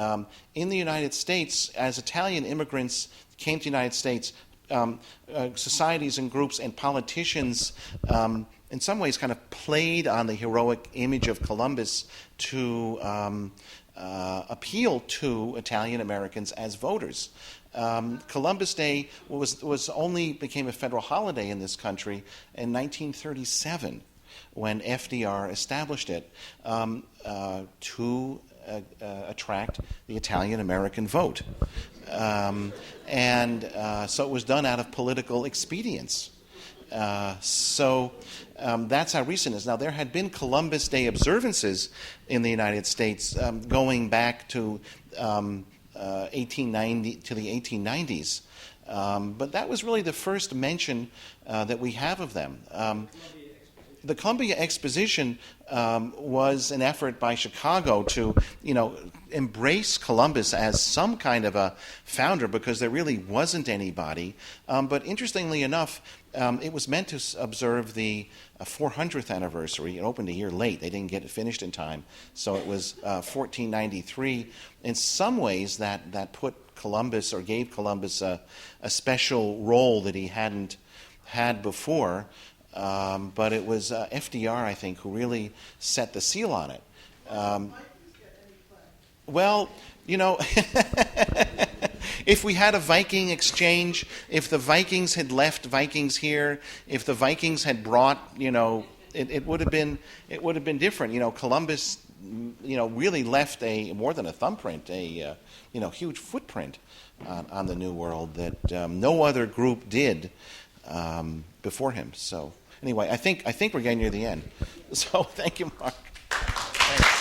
in the United States, as Italian immigrants came to the United States, societies and groups and politicians in some ways kind of played on the heroic image of Columbus to appeal to Italian Americans as voters. Columbus Day became a federal holiday in this country in 1937. when FDR established it to attract the Italian-American vote. So it was done out of political expedience. That's how recent it is. Now, there had been Columbus Day observances in the United States going back to 1890 to the 1890s. But that was really the first mention that we have of them. The Columbia Exposition was an effort by Chicago to, embrace Columbus as some kind of a founder, because there really wasn't anybody. But interestingly enough, it was meant to observe the 400th anniversary. It opened a year late. They didn't get it finished in time. So it was 1493. In some ways, that put Columbus, or gave Columbus a special role that he hadn't had before. But it was FDR, I think, who really set the seal on it. Well, if we had a Viking exchange, if the Vikings had left Vikings here, if the Vikings had brought, it would have been different. Columbus, really left more than a thumbprint, a huge footprint on the New World that no other group did before him. So anyway, I think we're getting near the end. So thank you, Mark. Thanks.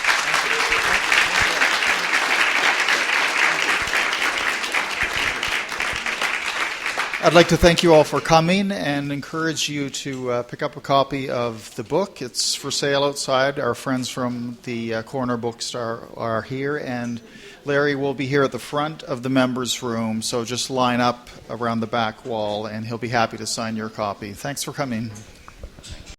I'd like to thank you all for coming and encourage you to pick up a copy of the book. It's for sale outside. Our friends from the Corner Bookstore are here, and Larry will be here at the front of the members' room, so just line up around the back wall, and he'll be happy to sign your copy. Thanks for coming.